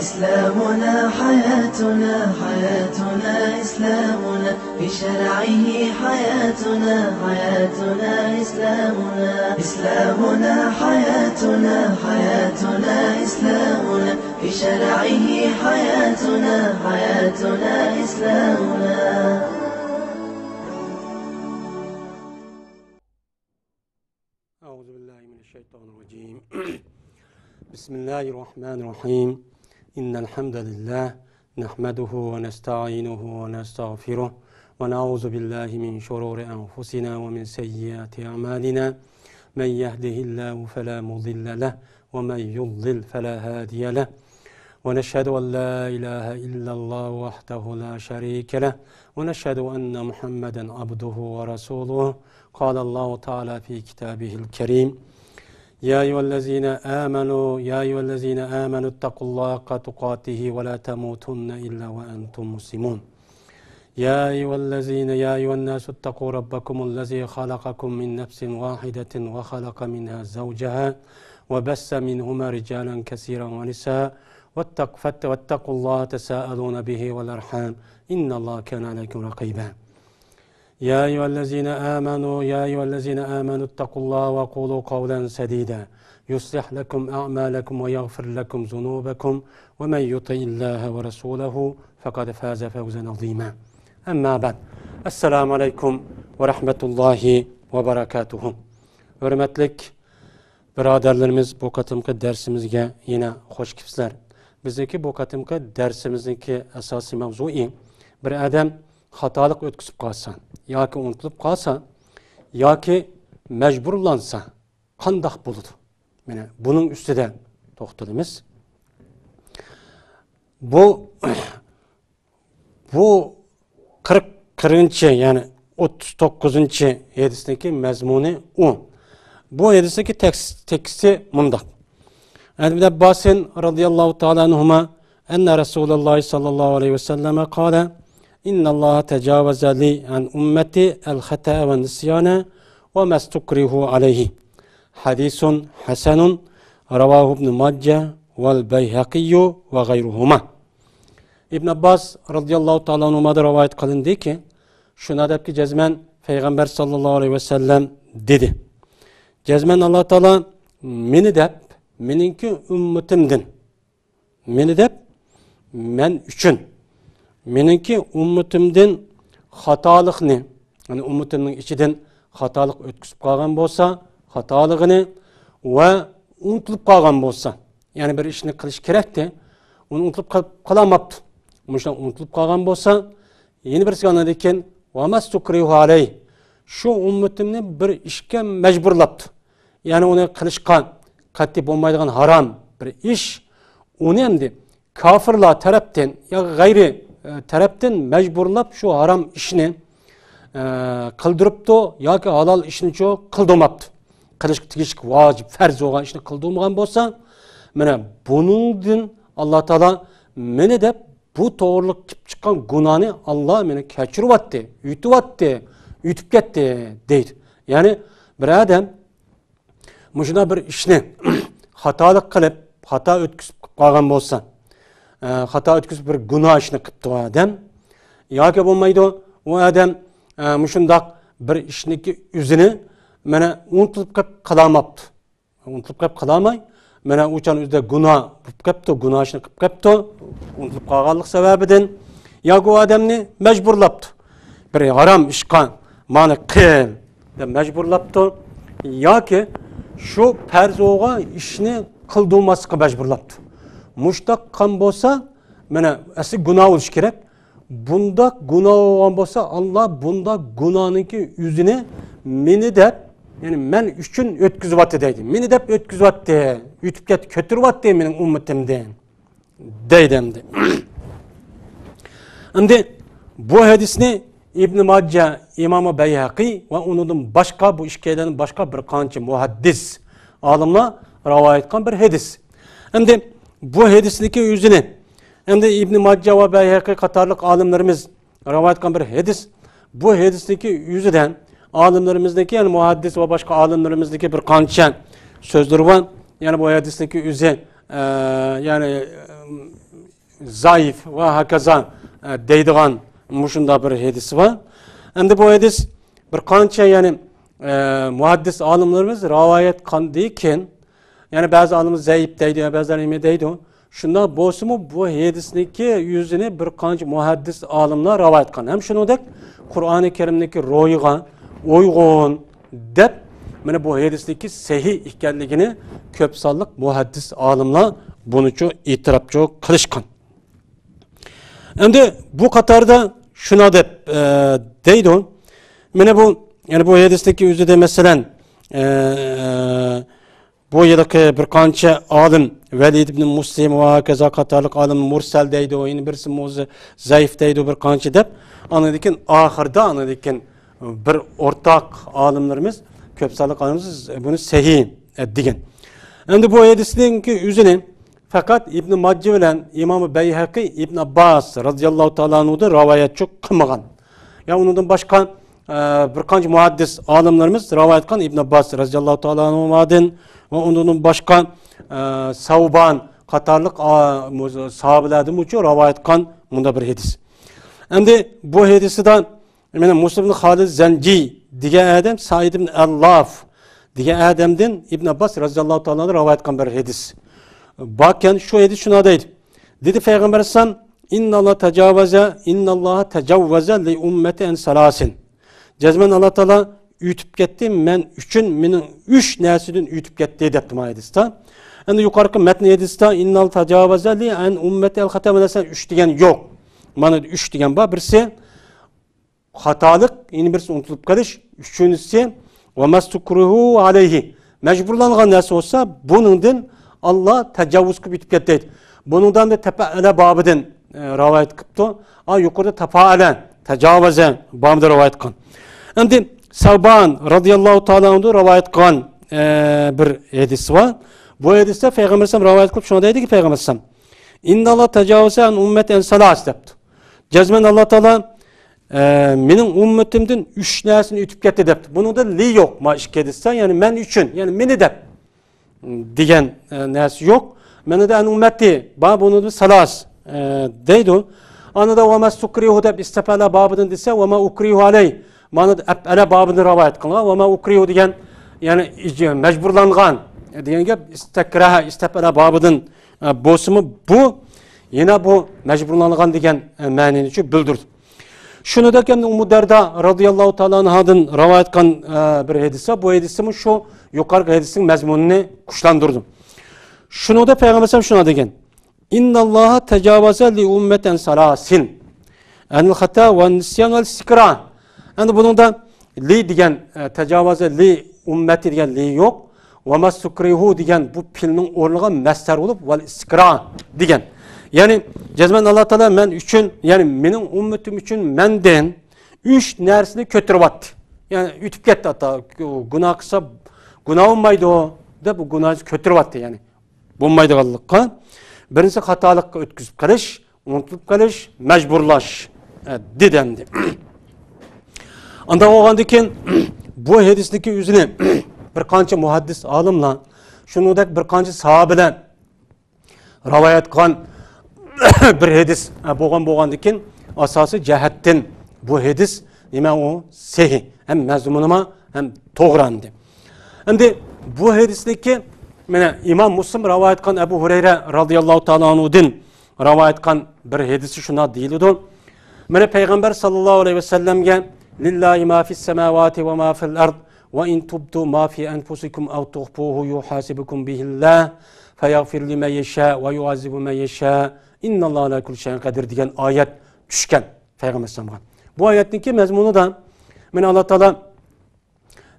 إسلامنا حياتنا حياتنا إسلامنا بشرعه حياتنا حياتنا إسلامنا إسلامنا حياتنا حياتنا إسلامنا بشرعه حياتنا حياتنا إسلامنا. أعوذ بالله من الشيطان الرجيم. بسم الله الرحمن الرحيم. إن الحمد لله نحمده ونستعينه ونستغفره ونعوذ بالله من شرور أنفسنا ومن سيئات أعمالنا. من يهده الله فلا مضل له ومن يضلل فلا هادي له. ونشهد أن لا إله إلا الله وحده لا شريك له ونشهد أن محمدا عبده ورسوله. قال الله تعالى في كتابه الكريم: يا أيها الذين آمنوا اتقوا الله حق تقاته ولا تموتن إلا وأنتم مسلمون. يا أيها الناس اتقوا ربكم الذي خلقكم من نفس واحدة وخلق منها زوجها وبث منهما رجالا كثيرا ونساء واتقوا الله تساءلون به والأرحام إن الله كان عليكم رقيبا. يا أيها الذين آمنوا اتقوا الله وقولوا قولا سديدا يصلح لكم أعمالكم ويغفر لكم ذنوبكم ومن يطع الله ورسوله فقد فاز فوزا عظيما. أما بعد. السلام عليكم ورحمة الله وبركاته. Hürmetlik birodarlarimiz, bu katımki dersimizge yine hoş kelibsizlar. Bizdeki bu katımki dersimizdeki asosiy mavzui bir adam xatolik o'tkazib qolsa yoki unutilib qolsa yoki majburlansa qandoq bo'ladi? Mana buning ustida to'xtalamiz. Bu 40. yani 39. hadisdagi mazmuni u. Bu hadisdagi teksti mundaq. İbn Abbas radıyallahu ta'ala anhuma enne Resulullah sallallahu aleyhi ve sellem qala: İnna Allah tecawaza li an ummeti el-hata ve nisyana ve mastukrihu aleyhi. Hadisun hasanun ravahu ibn Majah vel Beyhaqiyyu ve gayruhuma. İbn Abbas radıyallahu ta'ala anhuma'da rivayet kılındı ki, şuna dep ki cezmen Peygamber sallallahu aleyhi ve sellem dedi. Cezmen Allah Teala meni dep, meninki ümmetimdin. Meni dep, men üçün. Meninki ümmetimden hatalıqni, yani ümmetimning ichidan xatolik o'tkazib qolgan bo'lsa, xatoligini va unutilib qolgan bo'lsa, yani bir ishni qilish kerakdi, uni unutilib qolamapti. Mushunday unutilib qolgan bo'lsa, yeni birisi anadi ekan, va mastukrihu alayh. Shu ummetimni bir ishga majburlabdi. Yani uni qilishga qat'iy bo'lmaydigan haram bir ish, uni endi kofirlar tarafdan yoki g'ayri tarafdan majburlab şu haram işini qildiribdi yoki halol ishni qildirmabdi. Qilish tegish vojib, farz bo'lgan ishni qildirmagan bo'lsa, mana buningdan Alloh taolo meni deb bu to'g'riliq kelib chiqqan gunohni Alloh meni kechiryapti, yutib ketdi deydi. Ya'ni bir odam mushuna bir ishni xatolik qilib, xato o'tkazib qolgan bo'lsa, xato o'tkazib bir gunoh ishni qilibdi o odam yoki bo'lmaydi, u odam mushundoq bir ishniki o'zini mana unutilib qolamabdi. Unutilib qolmay, mana o'chan o'zida gunoh bo'lib qolibdi, gunoh ishni qilib qolibdi, unutilib qolganlik sababidan yoki u odamni majburlabdi. Bir harom ishga mani qil deb majburlabdi yoki shu farz bo'lgan ishni qildirmaslikka majburlabdi. Muştak kan bolsa, mana asli günah oluş gerek. Bunda günah olan bolsa, Allah bunda günahınki yüzünü meni dep, yani men üçün ötküzüvatı deydi. Meni dep ötküzüvatı, ütüp get kötürüvatı menin ümmetimden deydimdi. Şimdi bu hadisni İbn Majah, İmam-ı Beyhaqi ve onun başka bu işkeylerin başka bir kançı muhaddis alımla rivayet etken bir hadis. Şimdi bu hadisdeki yüzünü hem de İbn Majah ve Beyhaqi katarlık alimlerimiz rivayet etken bir hadis. Bu hadisdeki yüzüden alimlerimizdeki yani muhaddis ve başka alimlerimizdeki bir kança sözleri var. yani bu hadisteki üze yani zayıf ve hakaza deydiğen muşunda bir hadisi var. Endi bu hadis bir qancha yani muhaddis alimlerimiz rivayet qilgan, yani bazı alimimiz zayıf deydi, bazıları nima deydi. Shunda bo'lsa-mu bu hadisniki yüzünü bir qancha muhaddis alimlar rivayet qilgan. Hem shuningdek Qur'oni Karimdagi ro'yiga uyg'un deb mana bu hadisdagi sahih ekanligini ko'p sonli muhaddis alimlar bunuchu e'tirof qilishgan. Endi bu qatorda shuna deb deydi. Mana bu yani bu hadisdagi o'zida masalan bu yerdagi bir qancha alim Velid ibn Muslim va kaza qatorliq alim mursal deydi, yani birisi mo'zi zaif deydi bir qancha deb. Anadikin ahirda anadikin bir o'rtaq alimlarimiz ko'p sonli alimimiz buni sahih degan. Endi bu hadisdagi o'zini faqat İbn Majah bilan İmam Bayhaqi İbn Abbas radhiyallohu ta'ala anhudan rivoyat qilmagan. Ya undan boshqa bir qancha muhaddis alimlarimiz rivoyat qilgan İbn Abbas radhiyallohu ta'ala anhudan va undan boshqa Savban qatorliq sahobalardan uchu rivoyat qilgan bunda bir hadis. Endi bu hadisida mana Muslim ibn Halid Zanji degan adam Said ibn Allaf degan adamdan İbn Abbas radhiyallohu ta'ala rivoyat qilgan bir hadis. Bakın şu hadis şuna deydi. Dedi Peygamber sallam innallah tecavvaza li ummeti en salasin. Cezmen Allah Teala ütüp gitti, men üçün menin üç nesliden ütüp gitti deptim hadiste. Yani yukarıki metni hadiste innallah tecavvaza li en ummeti el hata desen üç degen yok. Bana üç degen var. Birisi hatalık, yine birisi unutulup kalış. Üçüncüsü ve mastukruhu aleyhi. Mecburlanğan nesi olsa bunun Allah tecavüz kılıp bitip gitti. Bundan da tefaale babıdan rivayet kıptı. Yukarıda tefaale, tecavüze babıdan rivayet kılan. Şimdi Savban radıyallahu ta'ala anhu rivayet kılan bir hadis var. Bu hadiste Peygamber sallam rivayet kılıp şuna dedi ki Peygamber sallam İnnallah tecavüze an ümmeten salas depti. Cezmen Allah Teala menin ümmetimden üç nesini ütüp gitti depti. Bunun da li yok ma iki hadisten, yani men üçün, yani meni dep diyen nesi yok. Meni de en ümmeti, bana bunu da salas deydi. Anı da وَمَا سُكْرِيهُ dep istefala babıdan dese وَمَا اُكْرِيهُ عَلَيْهِ bana da ep'ele babını rivayet kılına. وَمَا اُكْرِيهُ diyen yani mecburlanğan diyen ki istekraha istefala babıdan bozumu bu yine bu mecburlanğan diyen manini için bildirdi. Şunu da kendi Ummu Derda radıyallahu ta'ala anhadan rivayet kılan bir hadise. Bu hadisimin şu yukarı hadisin mezmununu kuşlandırdım. Şunu da Peygamber sallam şuna degen. İnnallaha tecavvaza li ummeten salasin. Enil hata ve nisyan vel sikran. Yani bunun da li degen tecavvaza li ummeti degen li yok. Ve masukrihu degen bu pilinin orluğa mesler olup vel sikran degen. Yani cezmen Allah Teala men üçün, yani menin ümmetim üçün menden üç nersini kötürüp attı. Yani ütüp gitti hatta günah kısa günah olmaydı o da bu günahı kötürüp attı yani. Bulmaydı kallıkka. Birincisi hatalıkka ötküzüp kalış, unutulup kalış, mecburlaş dedendi. Anda oğandaki bu hadisdeki yüzüne bir kança muhaddis alimla, şunu da bir kança sahabeler rivayet kılan bir hadis boğandaki asası cehetten bu hadis nime o sahih, hem mezmunuma hem doğrandı. Şimdi bu hadisdeki İmam Müslim rivayet kılan Ebu Hureyre radıyallahu ta'ala anhu'dan rivayet kılan bir hadisi şuna değildi. Peygamber sallallahu aleyhi ve sellem'e lillahi ma fis semavati ve ma fil ard ve in tubdu ma fi enfusikum ev tuhfuhu yuhasibukum bihillah feyaghfir limen yasha ve yuazibu men yasha innallaha ala kulli şeyin kadir diyen ayet düşken Peygamber sallallahu aleyhi ve sellem. Bu ayetteki mezmunu da Allah Teala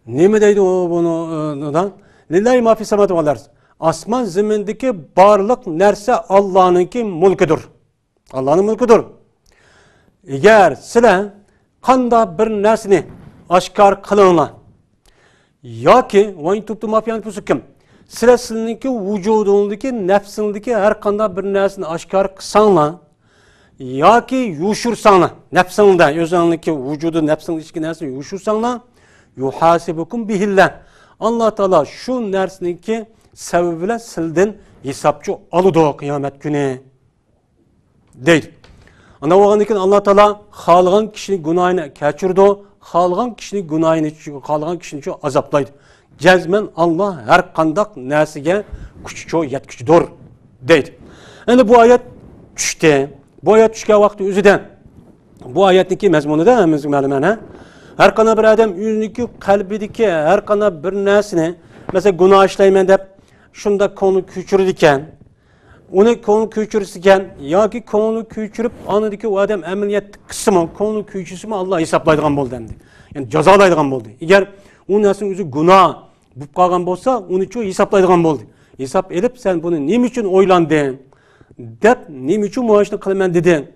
ne mi deydi o bunu da? Lillahi ma fi semavati vel ard. Asman zemindeki barlık nerse Allah'ınki mülküdür. Allah'ın mülküdür. Eğer sizler kanda bir nersini aşkar kılınla ya ki ve in tubdu ma fi enfusikum sizler sizinki vücudundaki nefsindeki her kanda bir nersini aşkar kısanla ya ki yuşursanla nefsinde özünlüki vücudu nefsindeki nersini yuşursanla yuhasibukum bihillah Allah Teala şu nersindeki sebebiyle silden hesapçı alıdı kıyamet günü deydi. Ana oğandikin Allah Teala halgan kişinin günahını keçirdi, halgan kişinin günahını, halgan kişinin çok azaplaydı. Cezmen Allah her kandak nesige küçücü yetkücüdür deydi. Yani bu ayet düştü. Bu ayet düşken vakti üzüden. Bu ayetteki mezmunu da hemimizin məlumene. Her kana bir adam yüzündeki kalbideki her kana bir nesini mesela günah işleymen deyip şunda konu küçürürken onu konu küçürürken ya ki konu küçürüp anıdaki o adam ameliyat kısmı konu küçüsü Allah hesaplaydıgan boldu endi. Yani jazalaydıgan boldu. Eğer o nesinin yüzü günah bu kalgan bolsa onu çok hesaplaydıgan boldu. Hesap edip sen bunu ne için oylandın dep ne için muaşını kılman dedin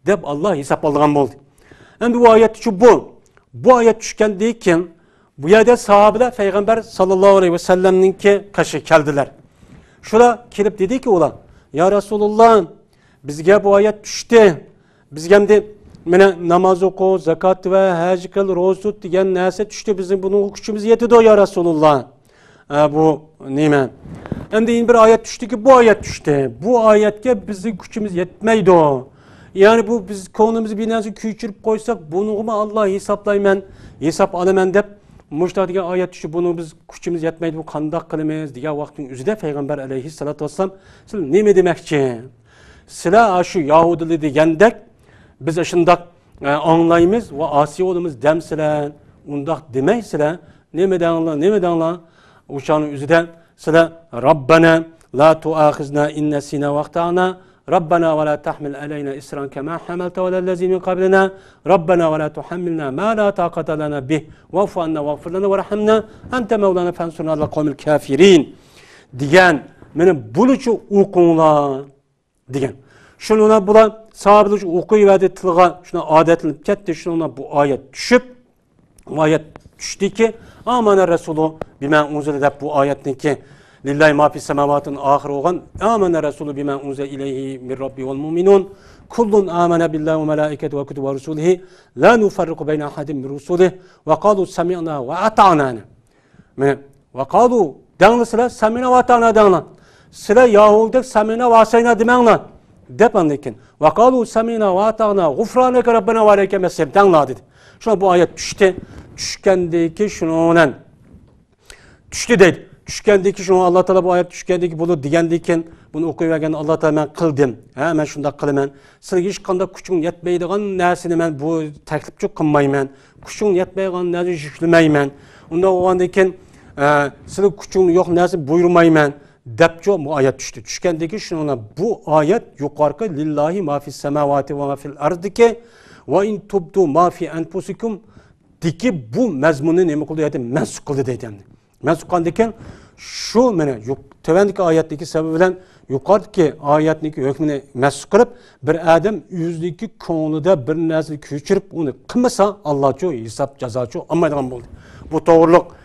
dep Allah hesapladığan boldu. Endi bu ayet şu bu. Bu ayet düşken deyken bu yerde sahabeler Peygamber sallallahu aleyhi ve sellem'ninki kaşı geldiler. Şura kelip dedi ki ola ya Resulullah bizge bu ayet düştü. Bizge de mene namaz oku, zakat ve hac kıl, roz tut diyen nese düştü. Bizim bunun gücümüz yetidi o ya Resulullah. Bu neyme? Endi bir ayet düştü ki bu ayet düştü. Bu ayetke bizim gücümüz yetmeydi o. Yani bu biz konumuzu bir nasıl küçülüp koysak bunu mu Allah hesaplayman, hesap alaman dep müştahdiye ayet düştü. Bunu biz gücümüz yetmeydi bu kandak kılmayız diye vaktin üzerinde Peygamber aleyhissalatu vesselam siz ne mi demekçi? Sıla şu Yahudili degandek biz aşındak anlayımız ve asi olumuz demsilen undak demeysilen ne mi denla uçağın üzerinde sıla Rabbena la tuahizna innesina vaktana ربنا ولا تحمل علينا إسرا كما حملت على الذين من قبلنا ربنا ولا تحملنا ما لا طاقة لنا به واعف عنا واغفر لنا وارحمنا أنت مولانا فانصرنا على القوم الكافرين diyen benim bulucu okuğunla diyen şununa bula sahabeler okuyu verdi tılga şuna adetlenip ketti şuna bu ayet düşüp bu ayet düştü ki amana Resulü bima unzile de bu ayetteki lillahi ma fis semavatın ahir olan amana Resulü bima unzile ileyhi min rabbi vel mu'minun kullun amana billahi ve melaiketu ve kutubi ve rusulihi la nufarriku beyne ahadin min rusulihi ve kalu sami'na ve ata'na ve kalu dağlı sıra sami'na ve ata'na dağlı sıra Yahudi'de sami'na ve asayna demenle depandikin ve kalu sami'na ve ata'na gufraneke rabbena ve aleyke mesir dağlı dedi. Şuna bu ayet düştü. Düşkendeki şunun düştü dedi. Düşkendeki şunu Allah Teala bu ayet düşkendeki bunu digendeyken bunu okuyuverken Allah Teala ben kıldım. Ben şunda kılımen. Siz hiç kanda küçüğün yetmeydiğin nesini ben bu teklifçi kılmayman. Küçüğün yetmeydiğin nesini yüklümeymen. Onda o andayken siz küçüğün yok nesi buyurmayman. Depço bu ayet düştü. Düşkendeki şuna bu ayet yukarı lillahi ma fis semavati ve ma fil ardike ve in tubdu ma fi enfusikum diki bu mezmunu ne mi kıldı yani mensuk kıldı deydi. Mensuk kıldıyken şu mene tevendeki ayetteki sebebiyle yukarıdaki ayetteki hükmünü mensuk kılıp bir adam yüzdeki konuda bir nesli küçürüp onu kılmasa Allah'çı hesap cezaçı anmaydıgan oldu. Bu doğruluk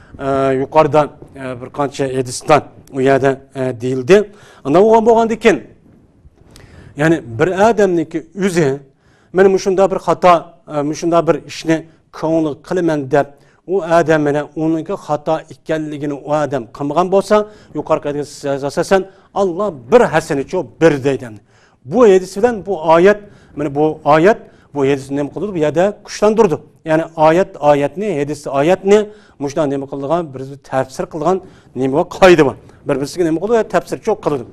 yukarıdan bir kança edisinden o yerde değildi. Ama o andayken yani bir adamdaki yüzü benim müşunda bir hata, müşunda bir işini konuğu kılmen de o adamına onunki hata ikkenligini o adam kılmagan bolsa yukarıda esasen Allah bir hasene çok bir deydi. Bu hadisinden bu ayet yani bu ayet bu hadisi ne kıldı? Bir yerde kuşlandırdı. Yani ayet ne? Hadisi ayet ne? Müştan ne kıldıgan bir tefsir kılgan ne var? Kaydı var. Birbirine ne kıldı? Tefsir çok kıldı.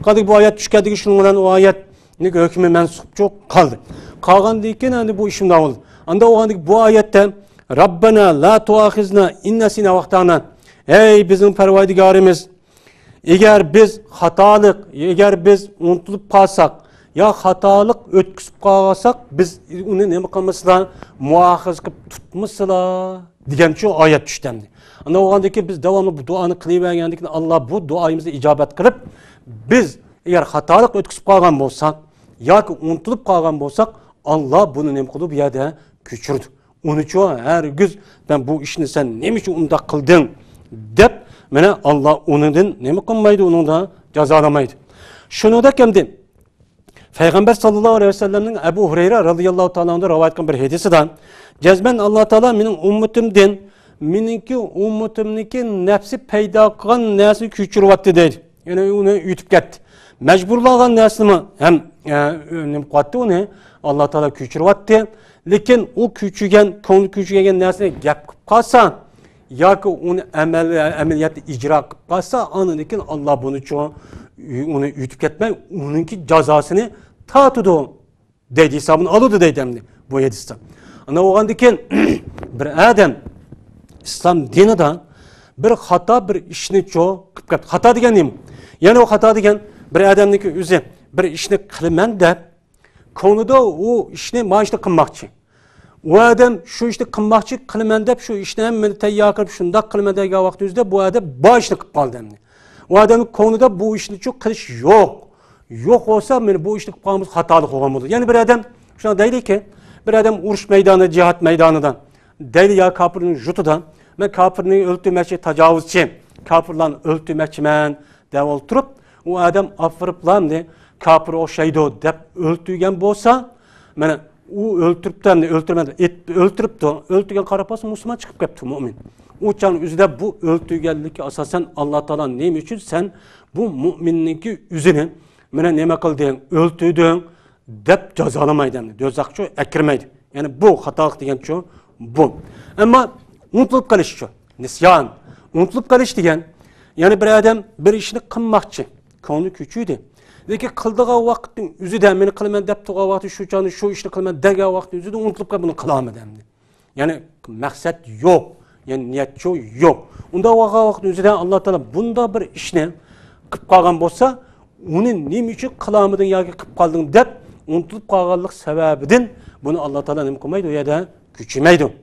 Kadı bu ayet düşkendeki şunun bilen o ayet ne hükmü mensup çok kaldı. Kalgan deyken hani bu işimde oldu. Anda o andaki bu ayette Rabbena la tuahizna innesina vaktana. Ey bizim perverdigarimiz eğer biz hatalık, eğer biz unutulup kalsak ya hatalık ötküsüp kalsak biz onu ne kılmasılar muahiz kılıp tutmasılar diyen şu ayet düştendi. Anda o andaki biz devamlı bu duanı kılıvergendik Allah bu duayımızı icabet kılıp biz eğer hatalık ötküsüp kalgan bolsak ya ki unutulup kalgan bolsak Allah bunu ne kılıp bir yerde küçürdü. Onun için her gün ben bu işini sen ne için onda kıldın dep mene Allah onundan ne mi kılmaydı onu da cezalamaydı. Şunu da kimdi? Peygamber sallallahu aleyhi ve sellem'nin Ebu Hureyre radıyallahu ta'ala'nda rivayet ettiği bir hadisinden cezben Allah Teala benim ümmetimden meniki ummatimniki nafsi paydo qilgan narsani ko'chiryapti deydi. Ya'ni uni yutib ketdi. Majburlagan narsani ham nima qilyapti uni Alloh taolo ko'chiryapti. Lekin u ko'chigan, ko'ngli ko'chigan narsani gap qilib qolsa yoki uni amaliyotda ijro qilib qolsa, lekin Alloh buni uni yutib ketmay, uningki jazosini tatidi deydi, hisobini oladi deydi bu hadisda. Ana o'g'andan keyin bir odam islom dinida bir xato bir ishni qilib ketdi. Xato degan nima? Ya'ni u xato degan bir odamniki o'zi bir ishni qilaman deb ko'nglida u ishni mashina qilmoqchi. U odam shu ishni qilmoqchi qilaman deb shu ishni hammani tayyor qilib shundoq qilaman degan vaqt o'zida bu odam boshni qilib qoldi. U odamning ko'nglida bu ishni qilish yo'q. Yo'q bo'lsa, men bu ishni qilib qolamiz, xatolik qilgan bo'ladi. Ya'ni bir odam shuna deydiki, bir odam urush maydoni, jihad maydonidan deydi ya kafirning jutidan, men kafirni o'ltirmoqchi, tajovuzchi, kafirlarni o'ltirmoqchiman deb o'tirib, u odam afiriblamdi, kafir o'xshaydi deb o'ltirgan bo'lsa, mana u o'ltiribdi, o'ltirmadi, o'ltiribdi, o'ltirgan qarab bo'lsa musulmon chiqib ketdi, mu'min. U çağın üzüde bu öldürgenlik asasen Allah Teala neyim için sen bu müminniki üzünü mene neme kıldın, öldürdün dep cezalamaydı. Dözakçı ekirmeydi. Yani bu hatalık diyen şu bu. Ama unutulup kalış şu. Nisyan. Unutulup kalış diyen yani bir adam bir işini kılmakçı. Konu küçüğüydü. Dedi ki kıldığı vaktin üzüde beni kılmen deptuğa vakti şu canı şu işini kılmen dege vaktin üzüde unutulup kalış bunu kılamedi. Yani maksat yok. Yani niyet yok. Onda vaktin üzüde Allah Teala bunda bir işini kıp kalgan bolsa onun neyim için kılamadın ya ki kıp kaldın dep unutulup kalganlık sebebidin bunu Allah Teala neyim kılmaydı ya da küçümeydi.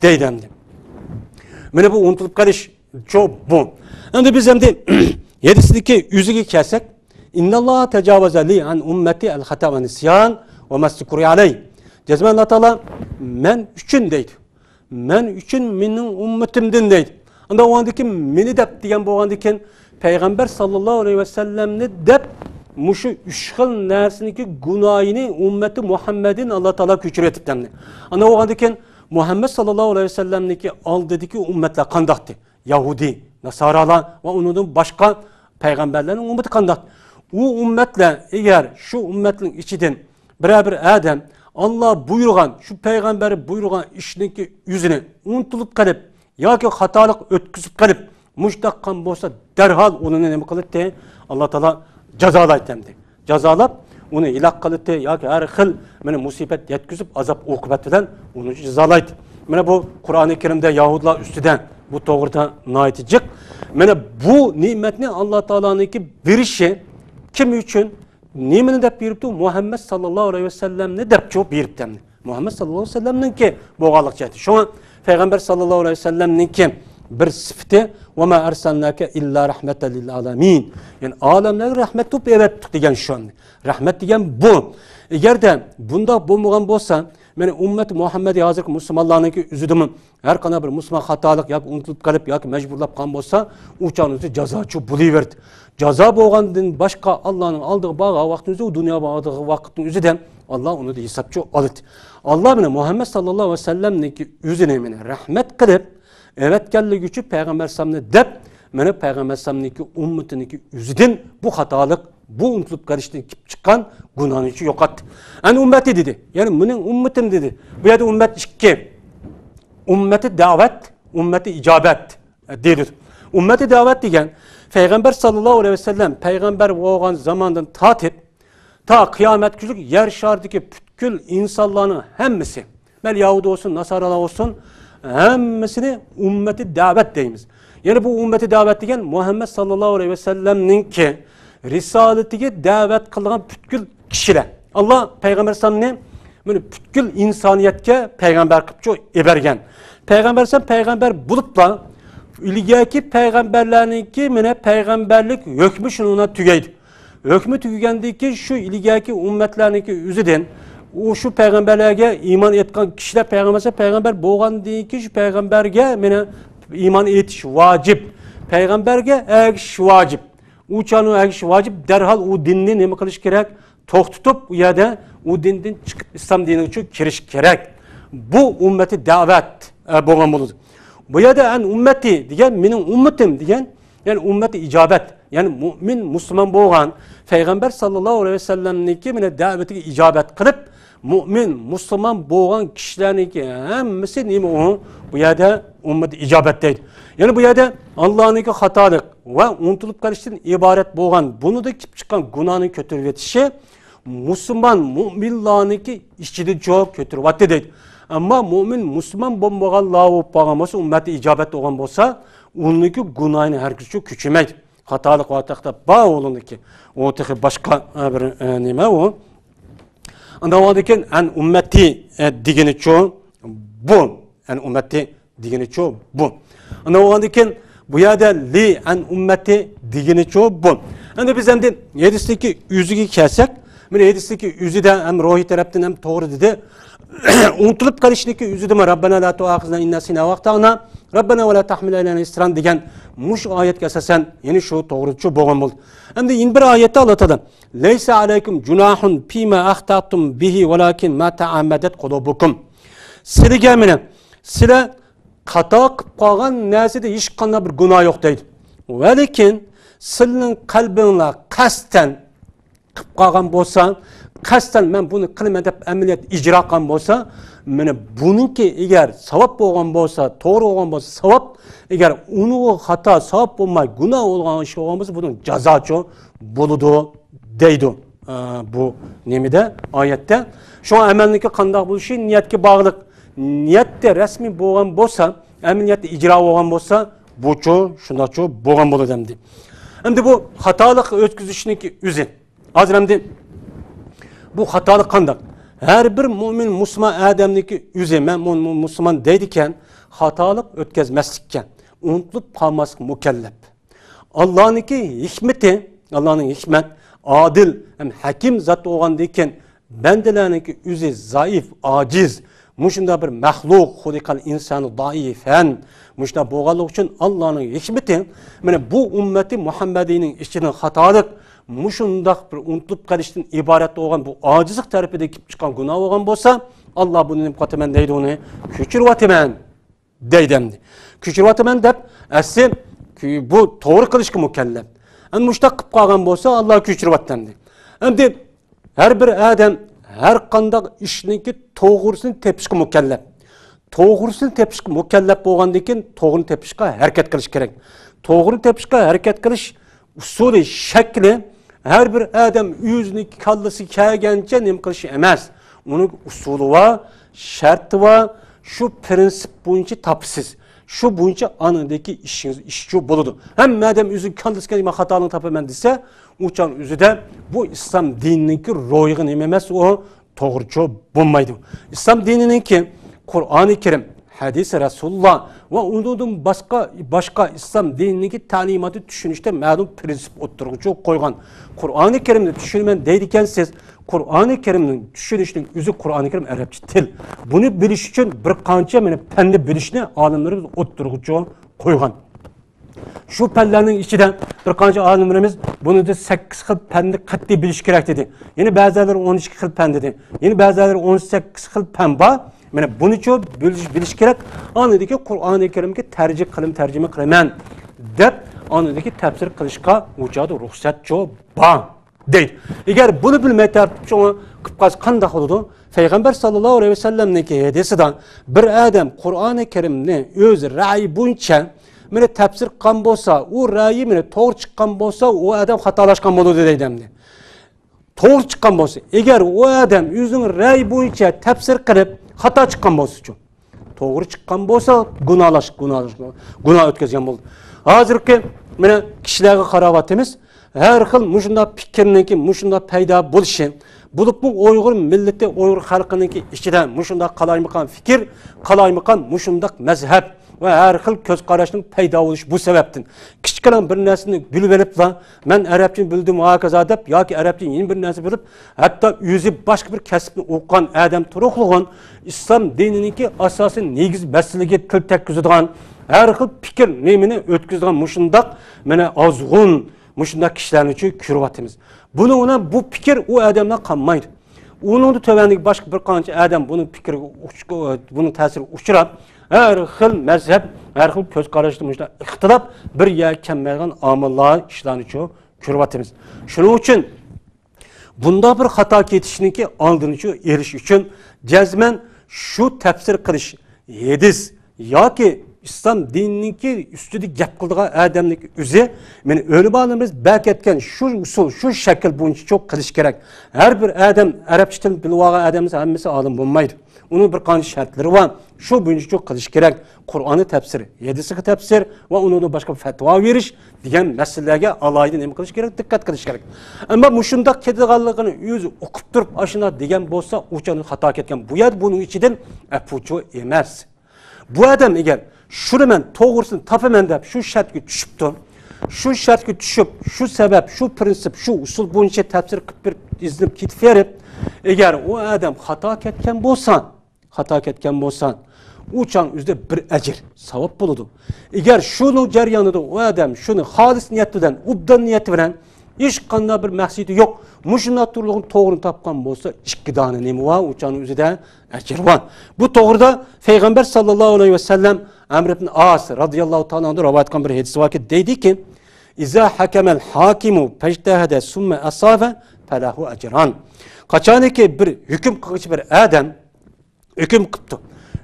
Deydemdi. Böyle bu unutulup kalış çok bu. Hem de biz hem de yedisideki yüzüge kelsek İnna Allah tecavüze li an ümmeti el hata ve nisyan ve mestikuri aleyh. Cezmen Allah Teala men üçün deydi. Men üçün menin ümmetimden deydi. Anda o andaki meni dep diyen bu andaki Peygamber sallallahu aleyhi ve sellemni dep muşu üç xil nersiniki günahini ümmeti Muhammed'in Allah Teala küçüretip demdi. Anda o andaki Muhammed sallallahu aleyhi ve sellemniki aldediki ümmetler kandaktı. Yahudi, Nasaralar ve onun başka peygamberlerin ümmeti kandaktı. O ümmetle eğer şu ümmetin içinden bir adam Allah buyurgan, şu peygamberi buyurgan işindeki yüzünü unutulup kalıp ya ki hatalık ötküsüp kalıp müştakkan bolsa derhal onu ne kılıp Allah Teala cezalayt demdi. Cezalap onu ilak kılıp ya ki her xil meni musibet yetküsüp azap okubat bilen onu cezalayt. Mene bu Kur'an-ı Kerim'de Yahudiler üstüden bu doğruda naitecek. Mene bu nimetini Allah Teala'nınki bir işi kim için nimeni dep biripti? Muhammed sallallahu aleyhi ve sellem ne dep çok biripti. Muhammed sallallahu aleyhi ve sellem'ninki boğalık cihati. Şu an Peygamber sallallahu aleyhi ve sellem'ninki bir sıfati ve ma ersalnake illa rahmeten lil alamin. Yani alemler rahmet tup evet diyen şu an. Rahmet diyen bu. Eğer de bunda bulmagan bolsa meni ümmet Muhammed'i hazır Müslümanlarınki üzüdümün her kana bir Müslüman hatalık ya unutulup kalıp ya mecburlap kan bolsa uçağınızı cezaçı buluverdi. Caza boğandın başka Allah'ın aldığı bağa vaktinizi o dünya bağladığı vaktin üzüden Allah onu da hesapçı alır. Allah bana Muhammed sallallahu aleyhi ve sellem'ninki üzüne meni rahmet kılıp evet geldi gücü Peygamber sallallahu dep meni Peygamber sallallahu ümmetiniki üzüden bu hatalık bu unutulup karıştığın çıkan günahın içi yok attı. Yani ümmeti dedi. Yani benim ümmetim dedi. Bu ya da ümmet iki. Ümmeti davet, ümmeti icabet dedi. Ümmeti davet diyen Peygamber sallallahu aleyhi ve sellem peygamber olan zamandan ta kıyamet günü yer şardaki bütün insanların hemmisi bel Yahudi olsun, Nasaralar olsun hemmesini ümmeti davet deyimiz. Yani bu ümmeti davet diyen Muhammed sallallahu aleyhi ve sellem'nin ki risaletine davet kılınan bütün kişiler. Allah peygamber sallallahu böyle bütün insaniyetke peygamber kıpçı ebergen. Peygamber sen peygamber bulup da İlgaki peygamberlerinki mene peygamberlik hükmü şununa tügeydi. Hükmü tügendiki şu ilgaki ümmetlerinki üzüden o şu peygamberlerge iman etken kişiler peygamber boğan değil ki şu peygamberge mene iman etiş vacip. Peygamberge egiş vacip. Uçanı egiş vacip derhal o dinini ne kılış gerek? Tok tutup ya da o dinden çıkıp İslam dinine için kiriş gerek. Bu ümmeti davet boğan bulur. bu yerda an ummati degan mening ummatim degan, ya'ni ummati ijobat, ya'ni mu'min musulmon bo'lgan payg'ambar sallallohu alayhi vasallamniki mana da'vatiga ijobat qilib, mu'min musulmon bo'lgan kishilarniki hammasi nima u? Bu yerda ummati ijobat deydi. Ya'ni bu yerda Allohniki xatolik va unutilib qolishdan iborat bo'lgan, bunida kelib chiqqan gunohni ko'tarib yetishi musulmon mu'minlarniki ichida joy ko'taryapti deydi. Ammo mu'min musulmon bo'lmagan lavub bo'lgan bo'lsa, ummati ijobat bo'lgan bo'lsa, uniki gunohini hargiz kuchaymaydi. Xatolik vaqtida bor o'liniki. U texi boshqa bir nima u? Ondan keyin an ummati degenicha bu, an ummati degenicha bu. Ondan keyin bu yerda li an ummati degenicha bu. Endi biz endi hadisdagi yuziga kelsak, mana hadisdagi yuzida ham ro'yi tarafdan ham to'g'ri dedi. Unutilib qolishniki yuzida Rabbana la tu'akhizna in nasina wa akhtana, Rabbana va la tahmil alayna isran degan mush oyatga asosan yana shu to'g'richa bo'lgan bo'ldi. Endi in bir oyatda Alloh taolo laysa alaykum junahun fima akhtatum bihi walakin ma ta'ammadat qulubukum. Sizlarga mana sizlar xato qilib qolgan narsada hech qanday bir gunoh yo'q deydi. Va lekin sizning qalbinglar qasddan qilib qolgan bo'lsa, qasddan men buni qilmayman deb amaliyot ijro qilgan bo'lsa, mana buniki agar savob bo'lgan bo'lsa, to'g'ri bo'lgan bo'lsa, savob, agar uni xato savob bo'lmay gunoh bo'lgan ish bo'lgan bo'lsa, buning jazosi bo'ladi deydi. Bu nimada oyatda shu amalniki qanday bo'lishi niyatga bog'liq. Niyatda rasmiy bo'lgan bo'lsa, amaliyotda ijro bo'lgan bo'lsa, bu-chu shunday-chu bo'lgan bo'ladi endi. Endi bu xatolik o'tkazishniki o'zi. Hozir endi bu xatolik qanday? Her bir mu'min musulmon odamniki o'zi, men musulmon deydi ekan, xatolik o'tkazmaslikka, unutilib qolmaslik mukallaf. Allohniki hikmati, Allohning hikmat, adil ham hakim zot bo'lgandan keyin bandalarniki o'zi zaif, ojiz, mushunda bir maxluq, xuliqal insonu daifan, mushunda bo'lganligi uchun Allohning hikmati mana bu ummati Muhammadining ichidan xatolik mushundaq bir unutilib qolishdan iborat bo'lgan bu ojizlik tarafida kelib chiqqan gunoh bo'lgan bo'lsa, Alloh buni nima qilaman deydi, uni kechiryapman deydi. Kechiryapman deb asli bu to'g'ri qilishga mukallaf. Endi mushtaq qilib qolgan bo'lsa, Alloh kechiryapti. Endi har bir odam har qanday ishniki to'g'risini tepishga mukallaf. To'g'risini tepishga mukallaf bo'lgandan keyin to'g'rini tepishga harakat qilish kerak. To'g'rini tepishga harakat qilish usuli, shakli her bir adam o'zining kallasi kelgancha nima qilish emas. Uning usuli va sharti va shu prinsip bo'yicha topsiz. Shu bo'yicha anadagi ishingiz ishchi bo'ladi. Hamma odam o'zining kallasiga nima xatoligini topaman desa, o'chan o'zida bu islom dinininki ro'yiga nima emas, u to'g'richa bo'lmaydi. Islom dinininki Qur'oni Karim, hadis Rasululloh va undan boshqa islom dinininki ta'limoti tushunishda ma'lum prinsip o'ttiruvchi qo'ygan. Qur'oni Karimni tushunman deydi ekansiz, Qur'oni Karimning tushunishning o'zi Qur'oni Karim arabcha til. Buni bilish uchun bir qancha meni fanni bilishni olimlarimiz o'ttiruvchi qo'ygan. Shu fanlarning ichida bir qancha olimlarimiz buni 8 xil fanni qat'iy bilish kerak dedi. Ya'ni ba'zilar 12 xil fan dedi. Ya'ni ba'zilar 18 xil fan bor. Mana buni-chu bilish kerak. Anadagi Qur'oni Karimga tarjima qilaman deb anadagi tafsir qilishga o'chadi ruxsat-chu bor deydi. Agar buni bilmay tartib shuni qilib qolsa qanday bo'ladi? Payg'ambar sallallohu alayhi vasallamning hadisida bir odam Qur'oni Karimni o'z ra'yi bo'yicha mana tafsir qilgan bo'lsa, u ra'yi mana to'g'ri chiqqan bo'lsa, u odam xatolashgan bo'ladi deydi. To'g'ri chiqqan bo'lsa, agar u odam o'zining ra'yi bo'yicha tafsir qilib xato chiqqan bo'lsa-chu, to'g'ri chiqqan bo'lsa, gunoh o'tkazgan bo'ldi. Hozirgi mana kishilarga qarayapmiz, har xil mushunda fikrniki mushunda paydo bo'lishi, bo'lib bu Uyg'ur millati, Uyg'ur xalqining ichida mushunda qalaymiqan fikr, qalaymiqan mushunda mazhab va har xil ko'z qarashning paydo bo'lishi bu sababdan. Kichkina bir narsani bilib olibla, men arabcha bildim hokazo deb yoki arabcha yeni bir narsa bilib, hatto o'zi boshqa bir kasbni o'qigan odam turuqlig'on islom dinininki asosiy negiz masalaga til tekkizadigan har xil fikr nemini o'tkazadigan mushundaq mana ozg'un mushundaq kishilarni uchun ko'ryapmiz. Buni bu fikr u odamlar qolmaydi. Onun tövendeki başka bir qancha adam bunun fikri, bunun ta'siri uchrab, her xil mezhep, her xil ko'z qarashda ixtilof bir yer kelmaydigan omillar ishlarni ko'ryapmiz. Shuning uchun bunda bir xato ketishniki oldini erish uchun jazman shu tafsir qilish hadis yoki İslam dinninki üstüde gap qildigan adamning o'zi meni o'lib olamiz bak etgan shu usul shu shakl bo'yicha çok qilish kerak. Har bir adam arabcha til bilib olgan odamning hammasi olim bo'lmaydi. Uning bir qancha shartlari bor. Shu bo'yicha çok qilish kerak. Qur'onni tafsir, hadisga tafsir va undan boshqa fatvo berish degan masalalarga alohida nima qilish kerak? Diqqat qilish kerak. Ammo mushundaq ketganligini o'zi o'qib turib ashuna degan bo'lsa, o'chani xato ketgan. Bu yer buning ichidan afuchu emas. Bu adam eğer şunu men to'g'risini topaman deb shu shartga tushibdi. Shu shartga tushib, shu sabab, shu prinsip, shu usul bo'yicha tafsir qilib bir izlab ketib, eğer o adam xato ketgan bo'lsa, uçan üzde bir ecir, savab buludu. Eğer şunu jarayonida o adam şunu xolis niyat bilan, ubdan niyat bilan hech qanday bir maqsadi yo'q. Mushuna turlig'ini to'g'rini topgan bo'lsa, ikki dona nima va uçan üzde ecir var. Bu to'g'rida Peygamber sallallahu aleyhi ve sellem Amr ibn As radıyallahu ta'ala anhu rivayet qilgan bir hadis var ki deydi ki: "İza hakemel hakimu fejtehede summe asafe felahu ecran." Qachoniki bir hukm qiluvchi bir adam hukm qilibdi.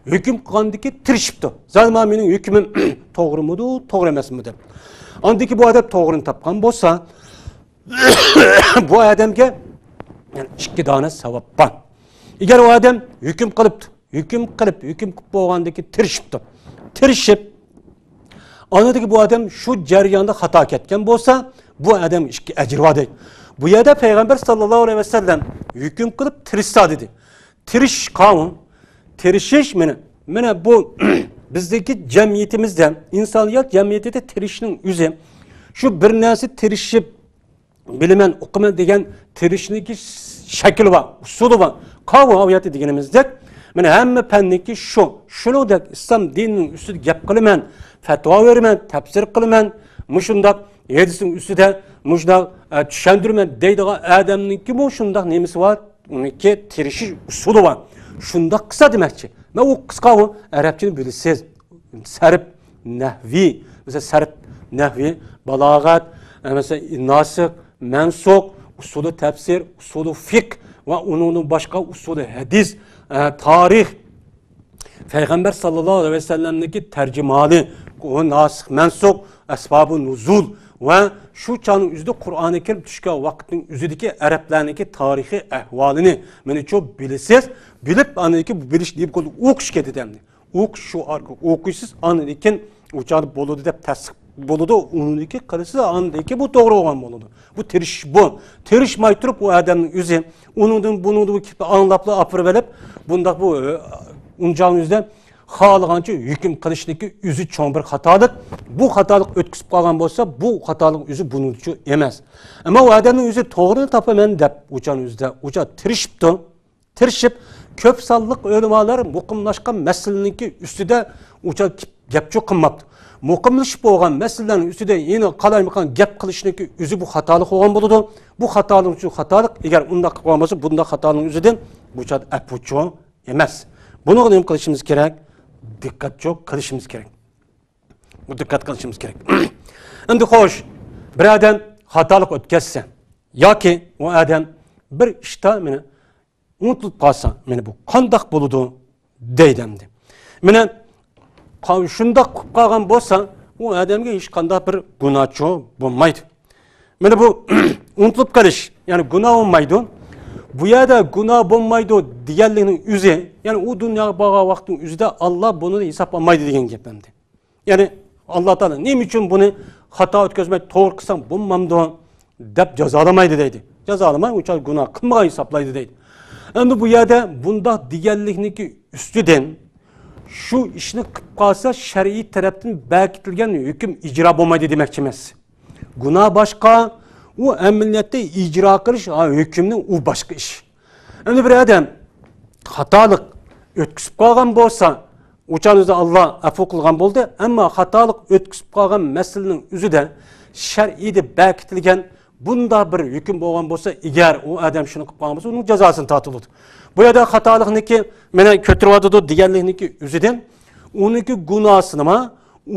Hüküm qandiki tirishibdi. Zalma mening hukmim to'g'rimidi, to'g'ri emasmi deb. Andiki bu adam to'g'rini topgan bo'lsa, bu adamga yani ikki dona savob bor. Agar o adam hukm qilib bo'lgandiki tirishibdi. Tirishib anadagi bu adam shu jarayonda xato ketgan bo'lsa, bu adam ikki ajr var deydi. Bu yerda Peygamber sallallohu alayhi vasallam hukm qilib tirishsa dedi. Tirish qonun Tirişiş mene bu bizdeki cemiyetimizde, insaniyat cemiyetinde tirişinin yüzü, şu bir nesi tirişip bilimen, okuman degen tirişindeki şekil var, usulü var. Kavu aviyatı degenimizde, mene hem pendeki şunu da İslam dininin üstüde gap kılımen, fetva verimen, tefsir kılımen, muşundak, yedisin üstüde, muşundak, düşendürmen, deydiği adamınki bu şundak nemisi var, onunki tirişiş usulü var. Şunda kısa demekçi. Ben o kısa o Arapçını bilirsiniz. Sarf, nehvi, mesela sarf, nehvi, balagat, mesela nasık, mensuk, usulü tefsir, usulü fik ve onun başka usulü hadis, tarih. Peygamber sallallahu aleyhi ve sellem'deki tercümanı, o nasık, mensuk, esbab-ı nuzul ve şu çağın üzerinde Kur'an-ı Kerim düşken vaktin üzerindeki Araplarındaki tarihi ehvalini beni çok bilirsiniz. Bilip anındaki bu biliş deyip koydu. Okuş kedidemdi. Okuş şu arka. Okuşsuz anındaki uçağı boludu deyip tasdik boludu. Onundaki karısı da anındaki bu doğru olan boludu. Bu teriş bu. Teriş mayturup o adamın yüzü. Onun bunu anlaplı apır verip bunda bu uncağın yüzden xalığanca hüküm kılışdaki yüzü çoğun bir hatalık. Bu hatalık ötküsüp kalgan bolsa bu hatalık yüzü bunun için emez. Ama o adamın yüzü doğru tapamen deyip uçağın yüzde uçağı tirişipti. Tirişip köp sallık ölümalar muqimlaşkan meseleninki üstüde uçağı gap çok kılmaptı. Muqimlaşıp olgan meselelerin üstüde yine kalaymakan gap kılışındaki yüzü bu hatalık olan buludu. Bu hatalık için hatalık eğer onda olması bunda hatalığın yüzüden bu uçağı epuçu emez. Bunu ne kılışımız gerek? Dikkat çok kılışımız gerek. Bu dikkat kılışımız gerek. Şimdi hoş bir adam hatalık ötkesse ya ki o adam bir işte unutulup kalsa bu kandak buludu deydemdi. Şundak kalgan bolsa o adamga hiç kandak bir günahçı bulmaydı. Bu unutulup kalış yani günah olmaydı. Bu yada günah bulmaydı diğerlerinin yüzü yani o dünya bağa vaktin yüzüde Allah bunu hesap almaydı degen gepemdi. Yani Allah Teala ne için bunu hata ötközmek doğru kılsam bulmamdı dep cezalamaydı deydi. Cezalamay uçar günah kılmaya hesaplaydı deydi. Ama bu yada bunda diğerliğindeki üstüden şu işini kıp kalsa şer'i taraftan belirtilgen hüküm icra olmaydı demek emas. Günah başka, o emniyette icra kılış hükümün o başka iş. Ama bir adam hatalık ötküsüp kalgan bolsa, uçağınızda Allah affı kılgan boldu ama hatalık ötküsüp kalgan meselenin üzüde şer'i de belirtilgen bunda bir hüküm bo'lgan bo'lsa, agar u odam shuni qilib qolgan bo'lsa, uning jazosini tortiladi. Bu yerda xatolikniki meni ko'tiryotdi deganlikniki o'zidan uniki gunohi nima,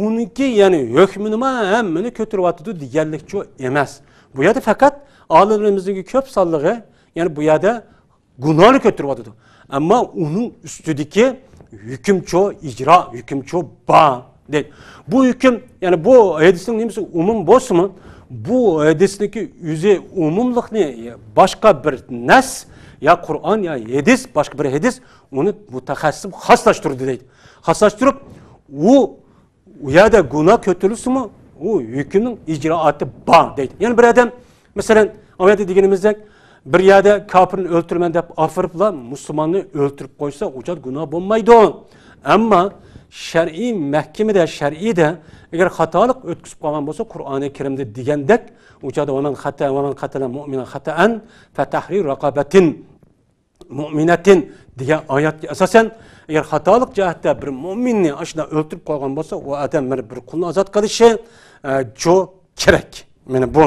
uniki ya'ni hukmi nima hammani ko'tiryotdi deganlikchi emas. Bu yerda faqat olimlarimizning ko'p sonlig'i ya'ni bu yerda gunohni ko'tiryotdi. Ammo uning ustidagi hukmcho ijro, hukmcho ba deydi. Bu hukm ya'ni bu hadisning nimasi umum bo'lsa-mi, bu hadisniki o'zi umumlikni boshqa bir nas ya Qur'on ya hadis, boshqa bir hadis uni mutaxassis xoslashtirdi deydi. Xoslashtirib u yerda gunoh ko'tarilsa-mi, u hukmning ijroati bor deydi. Ya'ni bir odam masalan, oyatda deganimizdek bir yerda kofirni o'ltirman deb afiriblar, musulmonni o'ltirib qo'ysa, u joy gunoh bo'lmaydi. Ammo shar'iy mahkamada, shar'iyda agar xatolik o'tkazib qolgan bo'lsa, Qur'oni Karimda degandek, u joyda "Vaman qatala mu'minan xata'an fa tahrir raqabatin mu'minatin" degan oyatga asosan, agar xatolik jihatda bir mu'minni ashuna o'ltirib qolgan bo'lsa, u odam bir qulni ozod qilishi jo kerak. Mana bu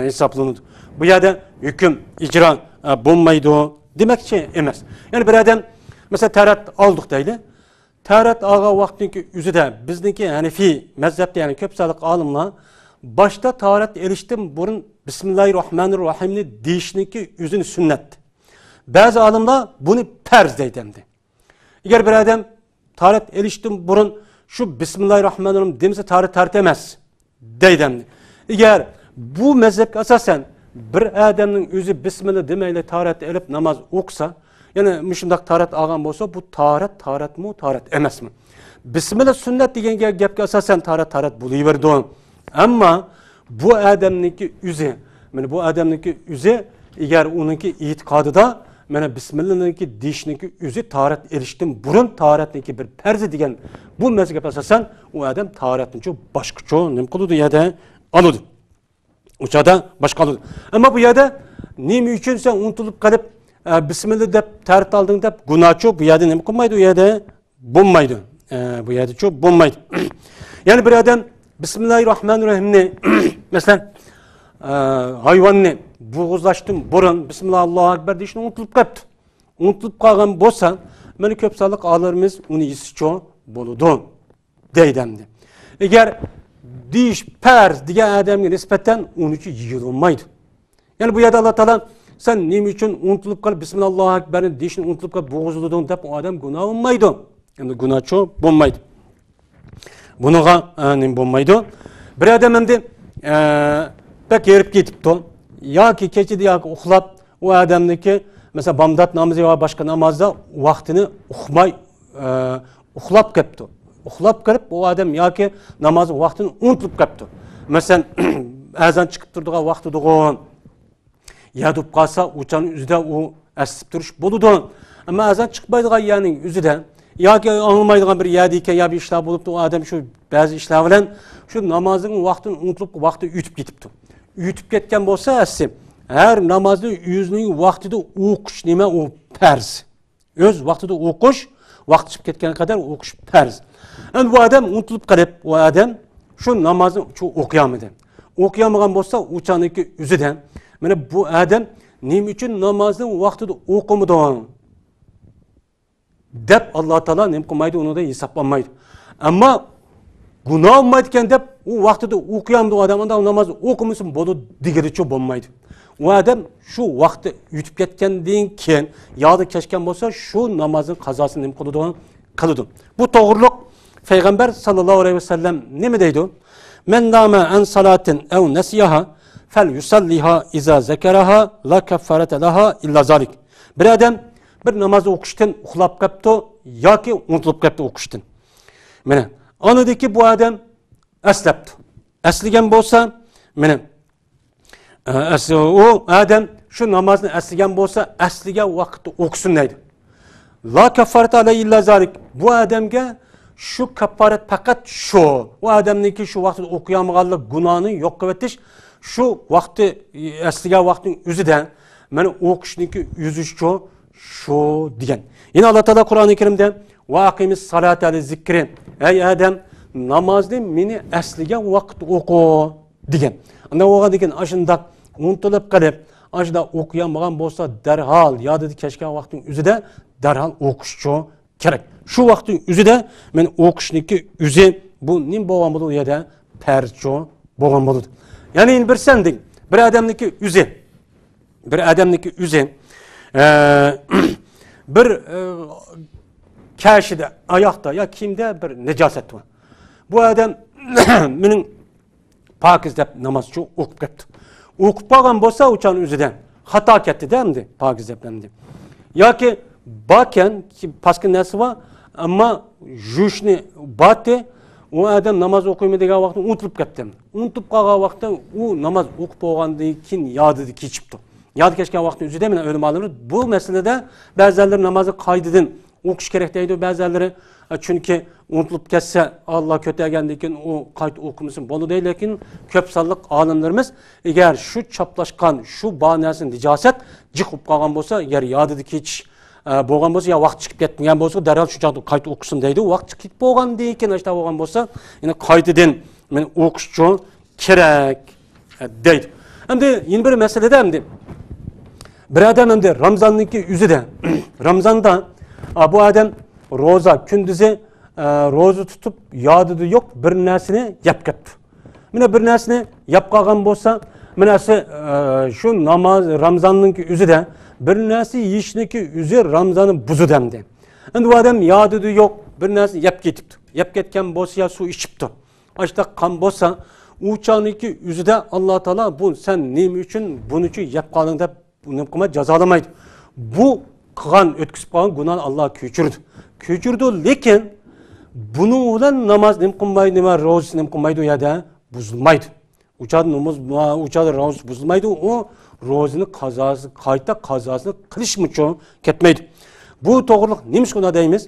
hisoblanadi. Bu yerda hukm ijro bo'lmaydi demakchi emas. Ya'ni bir odam masalan tarat oldik deydi. Tarat olgan vaqtniki o'zida bizniki Hanifiy mazhabda ya'ni ko'p sonli olimlar boshda tarat elishdan burun Bismillahirrohmanirrohimni deyishniki o'zini sunnat. Ba'zi olimlar buni farz deydi endi. Agar bir odam tarat elishdan burun shu Bismillahirrohmanirrohim demasa tarat emas deydi endi. Agar bu mazhabga asosan bir odamning o'zi bismillah demayli tarat elib namoz o'qisa, ya'ni mushundaq tarat olgan bo'lsa, bu taratmi, tarat emasmi? Bismillah sunnat degan gapga asosan tarat bo'laverdi. Ammo bu odamniki o'zi, mana bu odamniki o'zi agar uniki e'tiqodida mana bismillahniki deyishniki o'zi tarat elishdan burun taratniki bir farz degan bu mazhabga asosan u odam taratni boshqacha nima qiladi yerda oladi. Uçada başka oldu. Ama bu yerde nima uchun sen unutilib qolib bismillah deb tarat olding deb gunohchi bu yerda nima qilmaydi, u yerda bo'lmaydi. Bu yerda çok bo'lmaydi. Yani bir odam Bismillahirrohmanirrohimni masalan hayvonni bo'g'izlashdan burun bismillah Allohu akbar deyishni unutilib qolibdi. Unutilib qolgan bo'lsa, mana ko'p sonli olimlarimiz uni esichi bo'ladi deydi. Agar deyish farz degan odamga nisbatan uniki yig'ilmaydi. Yani bu yerda Alloh taolo sen nima uchun unutilib qolib bismillah Allohu akbar deyishni unutilib qolib bo'g'izlading deb u odam gunoh bo'lmaydi. Endi gunohchi bo'lmaydi. Bunaqa nima bo'lmaydi? Bir odam endi pek erib ketibdi yoki kechida yoki uxlab u odamniki masalan bomdod namozi va boshqa namozda vaqtini uxmay uxlab ketdi. Uxlab qolib u odam yoki namoz vaqtini unutilib qolibdi. Masalan azon chiqib turadigan vaqtidigan yadib qolsa, o'chaning o'zida u asib turish bo'ladi. Ammo azon chiqmaydigan yerning o'zida yoki olmaydigan bir yerda ekan, yo bir ishlar bo'libdi, u odam shu ba'zi ishlar bilan shu namozning vaqtini unutilib, vaqti o'tib ketibdi. O'tib ketgan bo'lsa, asli har namozni o'zining vaqtida o'qish nima u farz. O'z vaqtida o'qish, vaqt chiqib ketgan qadar o'qish farz. Endi bu odam unutilib qolib, u odam shu namozni o'qiyolmadi. O'qiyolmagan bo'lsa, o'chaniki o'zidan mana bu odam nima uchun namozni vaqtida o'qimadi deb Alloh taolo nima qilmaydi, uni da hisoblamaydi. Ammo gunoh bo'lmaydi ekan deb u vaqtida o'qiyamdi odam, unda namoz o'qimasin bo'ladi degadicha bo'lmaydi. U odam shu vaqti yutib ketgandan keyin yo'lda kechgan bo'lsa, shu namozning qazosini nima qiladi. Bu to'g'riliq Payg'ambar sallallohu alayhi vasallam nima deydi? Men nama an salatin aw nasiyaha fal yusalliha iza zakaraha la kaffarata laha illa zalik. Bir odam bir namoz o'qishdan uxlab qolibdi yoki unutilib qolibdi o'qishdan. Mana onidiki bu odam aslabdi. Aslagan bo'lsa, mana u odam shu namozni aslagan bo'lsa, aslagan vaqtda o'qisin deydi. La kaffarata la illa zalik. Bu odamga şu kafaret fakat şu. O adamniki şu vaqtda o'qiyolmaganlik gunohni yo'q qilib etish, şu vaqti aslagan vaqtning o'zidan mana o'qishniki yuzishi şu degan. Yine Alloh taolo Qur'oni Karimda va aqimis salata li zikri. Ey adam, namozni meni aslagan vaqtda o'qi degan. Unda o'qigan degan ashundaq unutilib qilib, ashda o'qiyanmagan bo'lsa, darhol yodida kechgan vaqtning o'zida darhol o'qishchi kerak. Shu vaqtning o'zida men o'qishniki o'zi bu nim bo'lgan bo'ladi ya da farchi bo'lgan bo'ladi. Ya'ni bir sending, bir odamniki o'zi bir kashida, oyoqda ya kimda bir najosat bor. Bu odam mening pokiz deb namoz uchun o'qib ketdi. O'qib qolgan bo'lsa, o'chan o'zidan xato ketdi-da endi pokiz deb endi. Yoki bakan ki paski narsa bor, ammo jushni batdi, u odam namoz o'qimaydigan vaqtda unutilib ketdi. Unutib qolgan vaqtda u namoz o'qib bo'lgandan keyin yodida kechibdi. Yod kechgan vaqtning o'zida men o'limalar bu masalada ba'zilar namozni qoidadan o'qish kerak deydi, ba'zilari chunki unutilib ketsa Alloh ko'targandan keyin u qayta o'qimasin bo'ladi, lekin ko'p sonli olimlarimiz agar shu choplashgan shu banasini nijosat jiqib qolgan bo'lsa, agar yodida kechish bo'lgan bo'lsa, ya vaqt chiqib ketgan bo'lsa, darhol shu joyda qayta o'qisin deydi. Vaqt chiqib bo'lgandan keyin ashta bo'lgan bo'lsa, yine qaytadan men o'qish uchun kerak deydi. Endi yana bir masalada endi bir odam endi Ramazonniki o'zida Ramazonda bu odam roza kunduzi roza tutib yodida yo'q bir narsani yeb ketdi. Mana bir narsani yeb qolgan bo'lsa, mana shu namoz Ramazonniki o'zida bir narsa yeyishniki o'zi Ramazonni buzadi endi. Endi bu odam yodida yo'q bir narsa yeb ketibdi. Yeb ketgan bo'lsa ya suv ichibdi. Ashta qon bo'lsa, u choniki o'zida Alloh taolo bu sen nima uchun buni uchun yeb qolding deb buni qilma jazolamaydi. Bu qilgan o'tkazib qolgan gunohni Alloh kechirdi, lekin buni bilan namoz nim qilmaydi va ro'za nim qilmaydi ya da buzilmaydi. Uchad namoz ro'za buzilmaydi, u ro'zani qazosi qayta qazosini qilish uchun ketmaydi. Bu to'g'riliq nima shuna deymiz?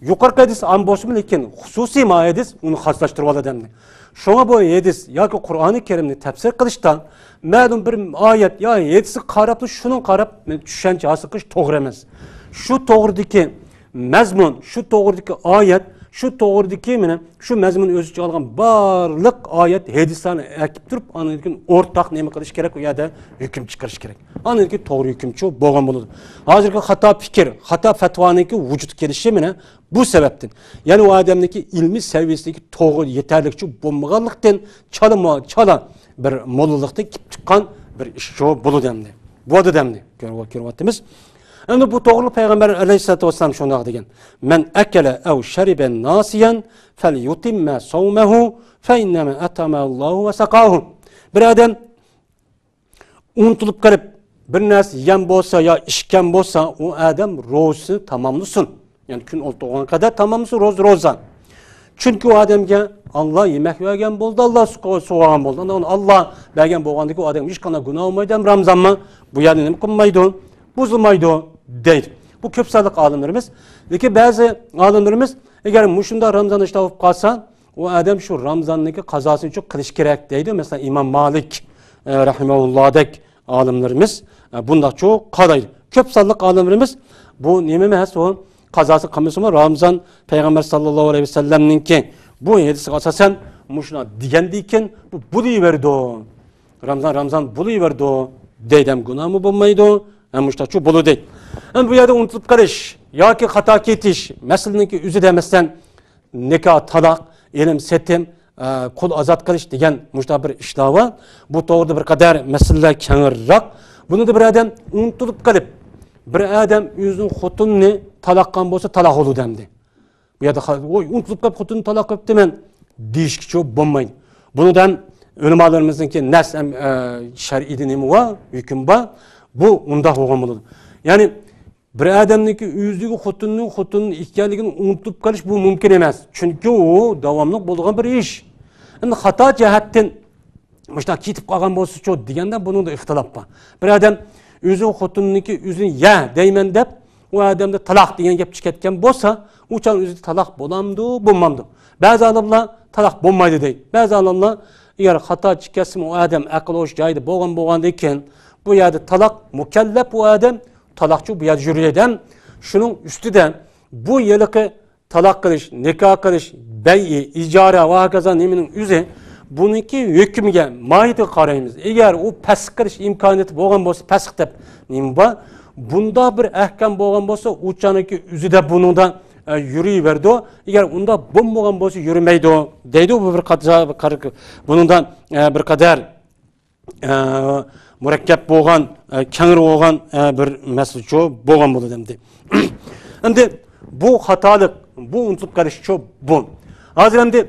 Yuqorqi hadis am bo'lsin, lekin xususiy hadis uni xoslashtirib oladi endi. Shunga bu hadis yoki Qur'oni Karimni tafsir qilishda ma'lum bir oyat yo hadisni qarab shuning qarab tushuncha hosil qilish to'g'ri emas. Shu to'g'ridagi mazmun, shu to'g'ridagi oyat, shu to'g'ridagi mana shu mazmun o'z ichiga olgan barliq oyat hadislarni akib turib, anikin o'rtaq nima qilish kerak u yerda hukm chiqarish kerak. Anikin to'g'ri hukmchi bo'lgan bo'ladi. Hozirgi xato fikr, xato fatvaniki vujud kelishi mana bu sababdan. Ya'ni u odamniki ilmiy saviyasidagi to'g'ri yetarlicha bo'lmaganlikdan chala bir mo'llilikda kelib chiqqan bir ish bo'ladi endi. Bu odamni ko'ryapmiz. Endi bu to'g'ri payg'ambar alayhisolatu vasallam shunday degan. Men akala aw shariban nasiyan falyutimma sawmahu fa innama atama Allohu va saqahu. Bir odam unutilib qolib bir narsa yegan bo'lsa yo ichgan bo'lsa, u odam ro'zasini tamomlasin. Ya'ni kun o'ltirgan qadar tamomlasin ro'za. Chunki u odamga Alloh yemak bergan bo'ldi, Alloh so'ragan bo'ldi. Alloh bergan bo'lgandagi u odam hech qanday gunoh olmaydi, Ramazonmi bu yerni nima qilmaydi, buzilmaydi deydi. Bu ko'p sonli olimlarimiz, lekin ba'zi olimlarimiz agar mushunda Ramazon ishda bo'lib qolsa, u odam shu Ramazonniki qazosini uchun qilish kerak deydi. Masalan, Imom Malik rahimahullohdek olimlarimiz bundoqcha qaraydi. Ko'p sonli olimlarimiz bu nima emas, u qazosi qilmasmi Ramazon payg'ambar sallallohu alayhi vasallamninki bu hadisga asosan mushuna degandikin bu bo'laverdi. Ramazon bo'laverdi deydam gunohmi bo'lmaydi, mushtachu bo'ladi. Bu yerda unutilib qolish yoki xato ketish masalaniki o'zida masalan nikoh, taloq, ilm, setim, qul ozod qilish degan mushta bir ishlar bor. Bu to'g'rida bir qadar masalalar kengroq. Buni bir odam unutilib qolib, bir odam o'zining xotinini taloqqan bo'lsa taloq bo'ladi endi. Bu yerda unutilib qolib xotinini taloq qilibdi men deyishga bo'lmaydi. Bundan ulamolarimizningki nas shar'iy nima va hukm bor. Bu unda bo'lgan bo'ladi. Ya'ni bir odamniki o'ziga xotinning ekanligini unutib qolish bu mumkin emas. Chunki u davomli bo'lgan bir ish. Endi xato jihatdan mushta ketib qolgan bo'lsa-chi deganda buningda ixtilof bor. Bir odam o'zi xotinniki o'zini ya deyman deb u odamda taloq degan gap chiqayotgan bo'lsa, u chon o'zi taloq bo'lamdi, bo'lmamdi. Ba'zi olimlar taloq bo'lmaydi deydi. Ba'zi olimlar agar xato chiqsa, u odam aql o'sh joyida bo'lgandan keyin bu yerda taloq mukallaf u odam taloqchi bu yerda yuradi. Shuning ustidan bu yilqi taloq qilish, nikoh qilish, bay, ijara va hokazo nimaning o'zi buniki hükümge mayda qaraymiz. Eğer o pasıq qilish imkoniyati bo'lgan bo'lsa, pasıq deb nima bunda bir ahkam bo'lgan bo'lsa, uçaniki üzüde bunundan yürüyüverdi. Eğer unda bo'lmagan bo'lsa yürümeydi deydi. Bu bir kadar bunundan bir kadar murakkab bo'lgan, kengir bo'lgan bir masala bo'lgan bo'ladi endi. Endi bu xatolik, bu unutib qolish bu. Hozir endi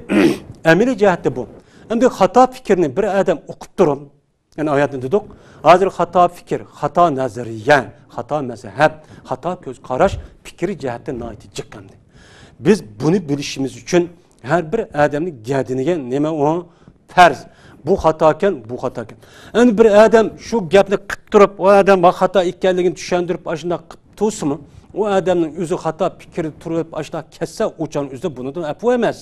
amaliy jihatda bu. Endi xato fikrni bir odam o'qib turib, yani oyatni dedik. Hozir xato fikr, xato nazariya, xato mazhab, xato ko'z qarash fikri jihatdan noiti chiqqandi. Biz buni bilishimiz uchun har bir odamning gadiniga nima o farz. Bu xatokan, bu xatokan. Endi bir odam shu gapni qilib turib, o odam va xato ekanligini tushuntirib, ashuna qilib to'simi, o odamning o'zi xato fikri turib, ashuna kessa, o'chan o'zi bundan afv emas.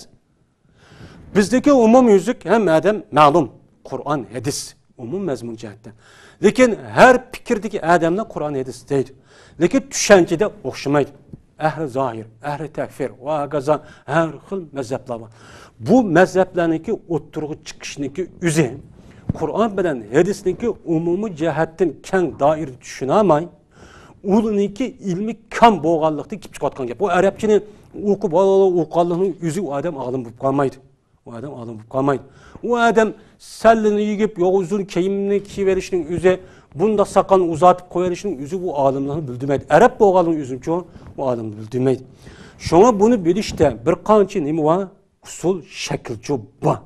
Bizdeki umum yüzük hem adam ma'lum Kur'an, hadis, umum mazmun jihatdan. Lekin her fikirdeki adamla Kur'an, hadis deydi. Lekin düşüncede o'xshamaydi. Ahli zahir, ahli takfir va hokazo har xil mazhablar bor. Bu mazhablarniki o'ttirg'i chiqishniki o'zi Kur'an bilan hadisniki umumiy jihatdan keng doir tushunamay, ularniki ilmi kam bo'lganlikda kelib chiqayotgan gap. Bu arabchani o'qib o'qganlikning o'zi u odam olim bo'lib qolmaydi. O adam alim bo'lib qolmaydi. O adam sallini yigib, yo uzun kiyimni kiyib olishning o'zi, bunda saqan uzatib qo'yishning o'zi bu olimlarni bildirmaydi. Arab bo'lganning o'zimcha bu olimni bildirmaydi. Shunga buni bilishda bir qancha nima va usul shaklcha bor.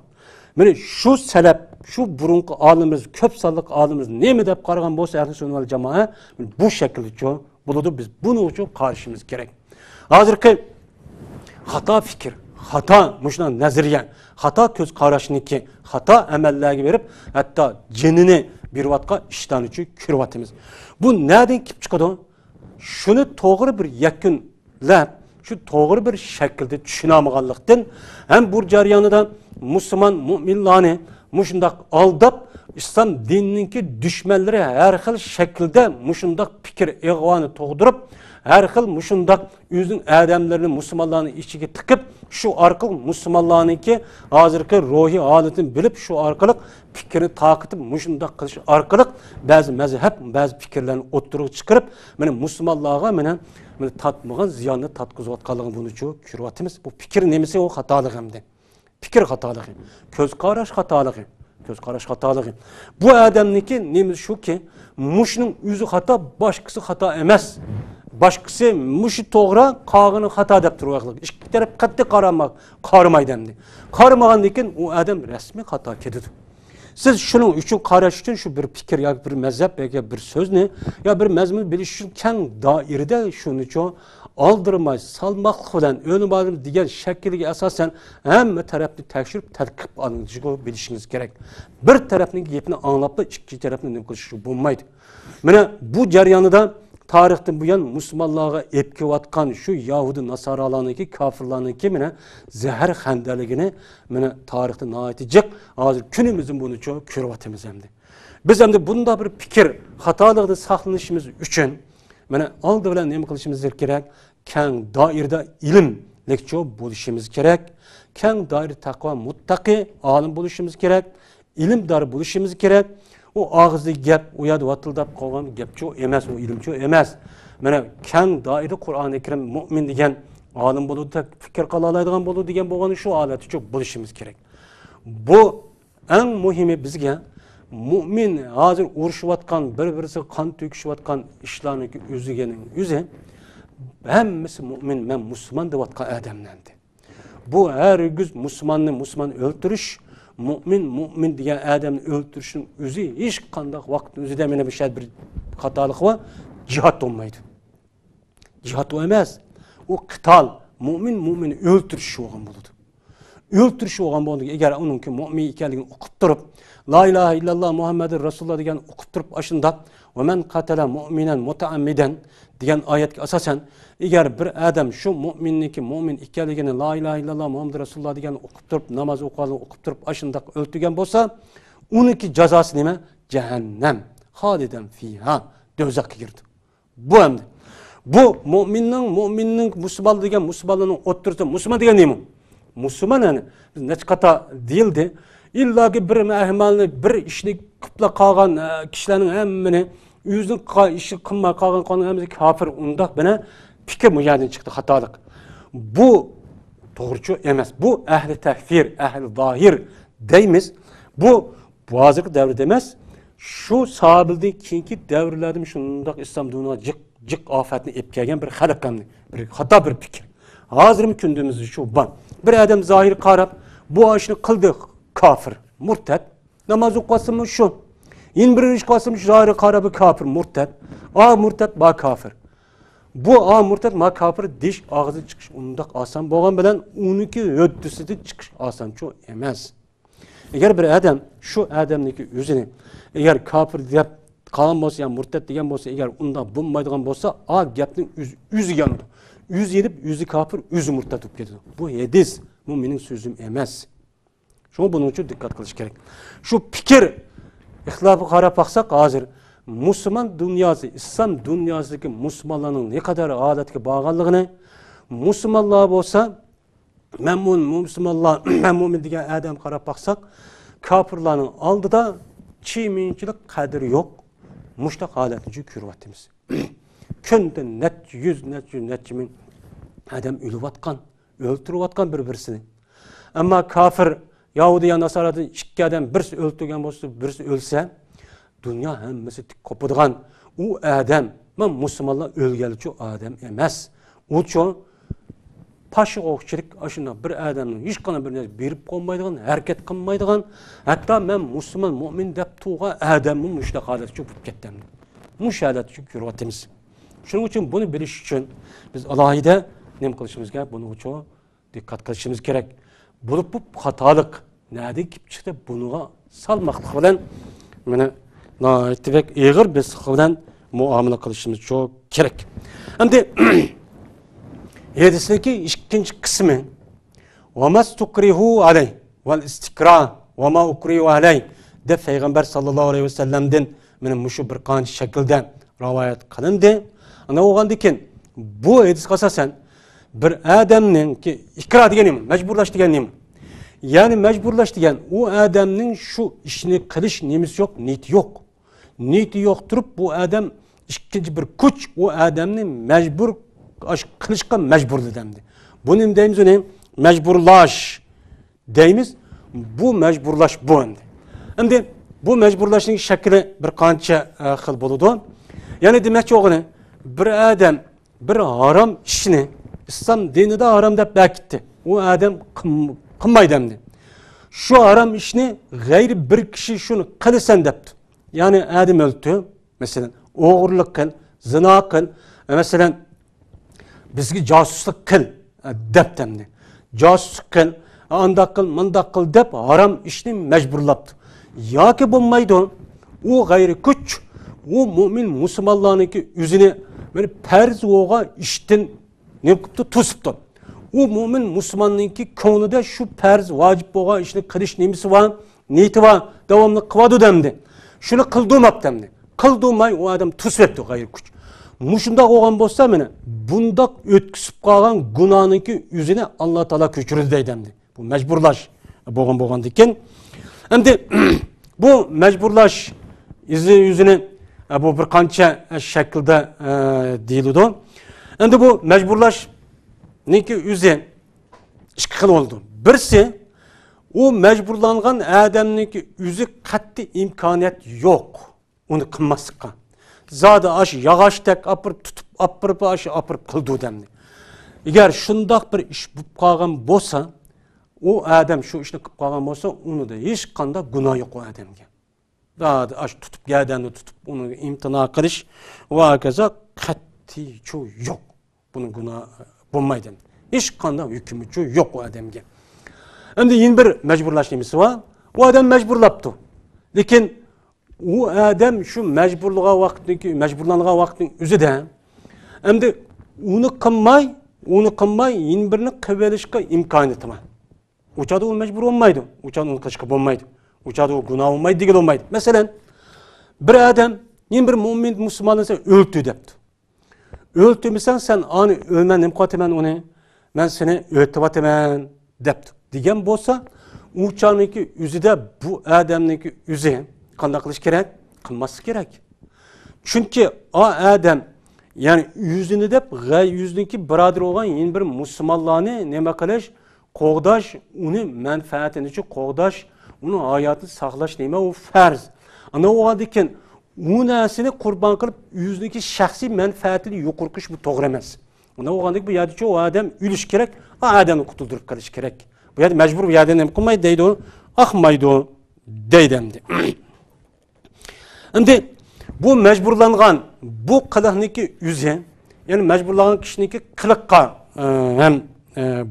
Mana shu salaf, shu burunqi olimimiz, ko'p sonliq olimimiz nima deb qaragan bo'lsa, ahli sunnat val jamoa bu shaklcha bo'ladi. Biz buni uchun qarashimiz kerak. Hozirgi xato fikr, xato muşuna nazariya, xato ko'z qarashniki, xato amallarga berib, hatto jinini bir vatqa ishdan uchun ko'ryapmiz. Bu nereden kelib chiqadi? Shuni to'g'ri bir yakunlab, shu to'g'ri bir shaklda tushunamaganlikdan ham bu jarayonida musulmon mu'minlarni mushundaq aldab, islom dinininki dushmanlari har xil shaklda mushundaq fikr ig'voni tug'dirib, her xil mushundaq o'zining odamlarini musulmonlarning ichiga tiqib, shu orqali musulmonlarniki hozirgi ruhiy holatini bilib, shu orqali fikrini taqitib, mushundaq qilish orqali ba'zi mazhab, ba'zi fikrlarni o'ttirib chiqarib, mana musulmonlarga mana tatmagan ziyonni tatqizayotganligini buni ko'ryapmiz. Bu fikr nemasi o xatolik hamda. Fikr xatoligi, ko'z qarash xatoligi. Göz qarash xatoligi. Bu odamniki nima shuki, mushning o'zi xato, boshqasi xato emas. Boshqasi mushi to'g'ri, qog'ini xato deb turibdi. Ikki taraf qattiq qaramaydi endi. Qaramagandan keyin u odam rasmiy xato ketadi. Siz shuning uchun qarash uchun shu bir fikr yoki bir mazhab yoki bir so'zni yo bir mazmun bilish uchun keng doirada shuni uchun aldırmay, salmoqli bilan o'lim olim degan shakliga asosan hamma tarafni tekshirib, tadqiq qilishni bilishingiz kerak. Bir tarafning gapini anglab, ikkinchi tarafni nima qilish bo'lmaydi. Mana bu jarayonida tarixdan buyon musulmonlarga epkiyotgan shu Yahudi nasoralarniki, kofirlarniki mana zahar xandaligini mana tarixda noyatijiq hozir kunimizning buni ko'ryapmiz endi. Biz endi bunda bir fikr xatoligida saqlanishimiz uchun mana oldi bilan nima qilishimiz kerak? Keng doirada ilmlikchi bo'lishimiz kerak. Keng doirada taqvo, muttaqi olim bo'lishimiz kerak. Ilmdor bo'lishimiz kerak. O ağızlı gap, o ya da vatildab qolgan gapchi emas, o ilmchi emas. Mana keng doirada Qur'oni Karim mu'min degan olim bo'ladi, fikr qila oladigan bo'ladi degan bo'lgani shu holati uchun bo'lishimiz kerak. Bu eng muhimi bizga mu'min hozir urushayotgan, bir-birisiga qon to'kishayotgan ishlarniki o'ziganing o'zi hammasi mu'min, men musulmon deyotgan odamlardir. Bu hergiz musulmonni o'ldirish, mu'min degan odamni o'ldirishning o'zi hech qanday vaqt o'zida meni bir xatolik va jihad olmaydi. Jihad emas, u qital, mu'minni o'ldirish bo'lgan bo'ladi. O'ldirish bo'lgan bo'ldi. Agar uningki mu'min ekanligini o'qib turib, la ilaha illalloh Muhammadur Rasululloh degan o'qib turib, ashunda va men qatala mu'minan muta'ammidan degan oyatga asosan, agar bir odam shu mu'minniki mu'min ekanligini la ilaha illalloh Muhammadur Rasululloh degan o'qib turib, namoz o'qib turib, ashunda o'ltirgan bo'lsa, uniki jazosi nima? Jahannam. Xolidan fiha, do'zaxga kirdi. Bu endi. Bu mu'minning musulmon degan musulmonning o'ttirsa, musulmon degan nima? Musulmon yani nechqata deyildi. illaki bir mehmalni, bir ishni qilib qolgan kishilarning hammani o'zining ishi qilmay qolgan hammasi kofir undaq bana fikr mujadan chiqdi xatolik. Bu to'g'richu emas. Bu ahli takfir, ahli zohir deymiz. Bu hozirgi davrda emas. Şu sahabildan keyingi davrlarda shundoq islom dunyoga jiq ofatni olib kelgan bir xalqamni, bir xato bir fikr. Hozirgi kundimizda shu bor. Bir odam zohir qarab, bu ishni qildi, kofir, murtad. Namoz o'qisimi shu. Yin bir ish qilsimi zohir qarab kofir, murtad. Murtad ba kofir. Bu murtad ma kofir dish og'zi chiqish undoq oson bo'lgan bilan uniki o'ddisida chiqish osonchu emas. Agar bir odam shu odamniki o'zini agar kofir deb qolgan bo'lsa, yani murtad degan bo'lsa, agar undan bo'lmaydigan bo'lsa, gapning o'zi yondi. Yüz yedip yüzü kafir, yüzü murtad bo'lib ketadi. Bu hadis, bu mening so'zim emas. Şuna bunun için dikkat qilish kerak. Şu fikir ixtilofga qarab baqsak, hozir Müslüman dünyası, İslam dünyasındaki Müslümanların ne kadar adatga bağlanligini, Müslümanlar bo'lsa, Müslüman degan adam qarab baqsak, kafirlarning oldida çiminchilik qadri yo'q. Mushtaq holatni ko'ryapmiz. Kunda yüz min adam o'layotgan, o'ltirayotgan bir-birini. Ama kafir Yahudi ya Nasara'da ikki adam birisi o'ltirgan bo'lsa, birisi o'lsa, dünya hammasi tik qopadigan u adam, men musulmonlar o'lganchi odam emas. Ucho pashi o'qchilik ashuna bir odamning hech qanday bir narsa berib qo'ymaydigan, harakat qilmaydigan, hatto men musulmon, mu'min deb tuğan odamning mushtaqalat bo'lib ketdim. Mushalat uchun ko'ryapmiz. Shuning uchun buni bilish uchun biz alohida nima qilishimiz kerak? Buni uchun diqqat qilishimiz kerak. Bo'lib xatolik nada kelib chiqdi, buniga salmoqlik bilan mana noitibak ig'ir biz bilan muomala qilishimiz çok kerak. Endi hadisdagi ikkinchi qismi va mastukrihu alay val istikra va ma ukrihu alay deb payg'ambar sallallohu alayhi vasallamdan mana mushu bir qancha shaklda rivoyat qilindi. Ana o'g'andikin bu hadisga asosan bir odamning ki ikro degani majburlash degani yani mecburlaş degan o adamning şu işini qilish nemisi yok, niyeti yok. Niyeti yok durup bu adam ikkinchi bir kuch o adamni mecbur qilishga mecburlu demdi. Bu nima deymiz uni? Mecburlash deymiz. Bu mecburlash bu endi. Endi bu mecburlashning shakli bir qancha xil bo'ladi. Yani demakchi o'g'ini bir adam bir haram ishni İslam dinida haram deb bekitdi. O adam qilmaydi endi. Şu haram ishni g'ayri bir kishi shuni qilsan debdi. Yani adam o'ldi, masalan, o'g'irlik qil, zina qil, masalan, bizga josuslik qil debdi endi. Josuslik qil, andaq qil, mundaq qil deb haram ishni majburlabdi. Yoki bo'lmaydi, u g'ayri kuch, u mu'min musulmonlarniki o'zini bir farz bo'lgan ishdan nima qilibdi, to'sibdi. O mümin Müslümanınki konuda şu farz vacip bo'lgan ishni qilish nemisi var, niyeti var, davomli qiladi demdi. Shuni qildirmab demdi. Qildirmay o adam tusvetdi g'ayri kuch. Mushunda bo'lgan bo'lsa meni bundaq o'tkizib qolgan gunohniki o'zini Alloh taolo kechirdi demdi. Bu majburlash bo'lgan ekan. Endi bu majburlash yüzünü bu bir qancha shaklda deyiladi. Endi bu majburlash neki o'zi ikki xil oldu. Birisi o mecburlangan adamniki o'zi qat'iy imkoniyat yo'q uni qilmaslikqa. Zodi ash yog'ochdek apirib qildi demdi. Agar shundoq bir ish bo'lib qolgan bo'lsa, o adam shu ishni qilib qolgan bo'lsa, unida hech qanday gunoh yo'q o odamga. Zodi ash tutib gadani tutib uni imtino qilish va kaza qat'iy yo'q. Bunun gunoh bo'lmaydi. Hech qanday hukmi yo'q o odamga. Endi yeni bir mecburlash nemisi var. O adam mecburlaptı. Lekin o adam şu mecburluğa mecburlangan vaqtning o'zida endi uni qilmay yeni birini qilib olishga imkoniyati bor. O'chada u mecbur bo'lmaydi. O'chada uni qilishga bo'lmaydi. O'chada u gunoh bo'lmaydi degan bo'lmaydi. Masalan, bir adam yeni bir mu'min musulmonlarsa o'ldi debdi. Öldürmesen sen ani ölmen nem katimen onu, ben seni öğütüvatemen depti. Digen bolsa, uçanınki yüzüde bu adamniki yüzü qanday qilish kerak? Qilmaslik kerak. Çünkü o adam yani yüzünü dep g'ay yüzniki birodar bo'lgan yana bir musulmonlarni nima qilish, qo'g'dash, uni manfaatini uchun qo'g'dash, uni hayotini saqlash nima u farz. Ana o'g'adikin u narsani qurbon qilib yüzniki shaxsiy manfaatini yo'qirqish bu to'g'ri emas. Ana o'g'andik bu yerda o adam o'lish kerak, o adamni qutuldirib qilish kerak. Bu yerda majbur bu yerda nima qilmaydi deydi, ahmaydi deydi endi. Endi bu mecburlangan, bu qiliqniki yüzü, yani mecburlangan kişiniki qiliqqa hem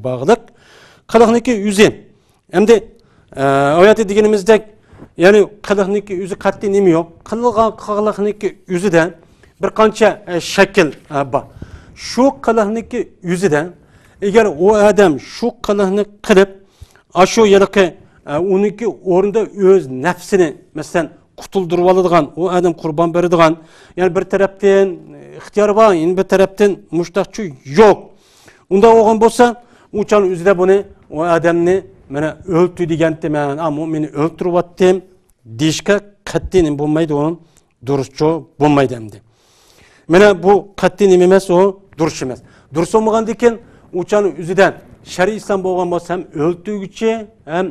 bağlıq, qiliqniki yüzü. Endi oyatı deganimizde, yani qiliqniki yüzü qat'iy nima yo'q. Qiliqniki yüzüde bir qancha shakl bor. Shu qiliqniki yüzüde, eğer o adam shu qiliqni qilib, shu yiliqi uniki o'rinda o'z nafsini, masalan, qutuldirib oladigan, o adam qurban beradigan, yani bir tarafdan ixtiyor var, yani bir tarafdan mushtaqchi yo'q. Unda olgan bo'lsa, uçan o'zida buni o adamni mana o'ldi deganda men mu'minni o'ltiryaptim deyishga qat'iy bo'lmaydi, onun durustçu bo'lmaydi endi. Mana bu qat'iy nima emas, o durust emas. Durust bo'lmagandan uçan o'zidan shariy islom bo'lgan bo'lsa ham o'ltirguchi ham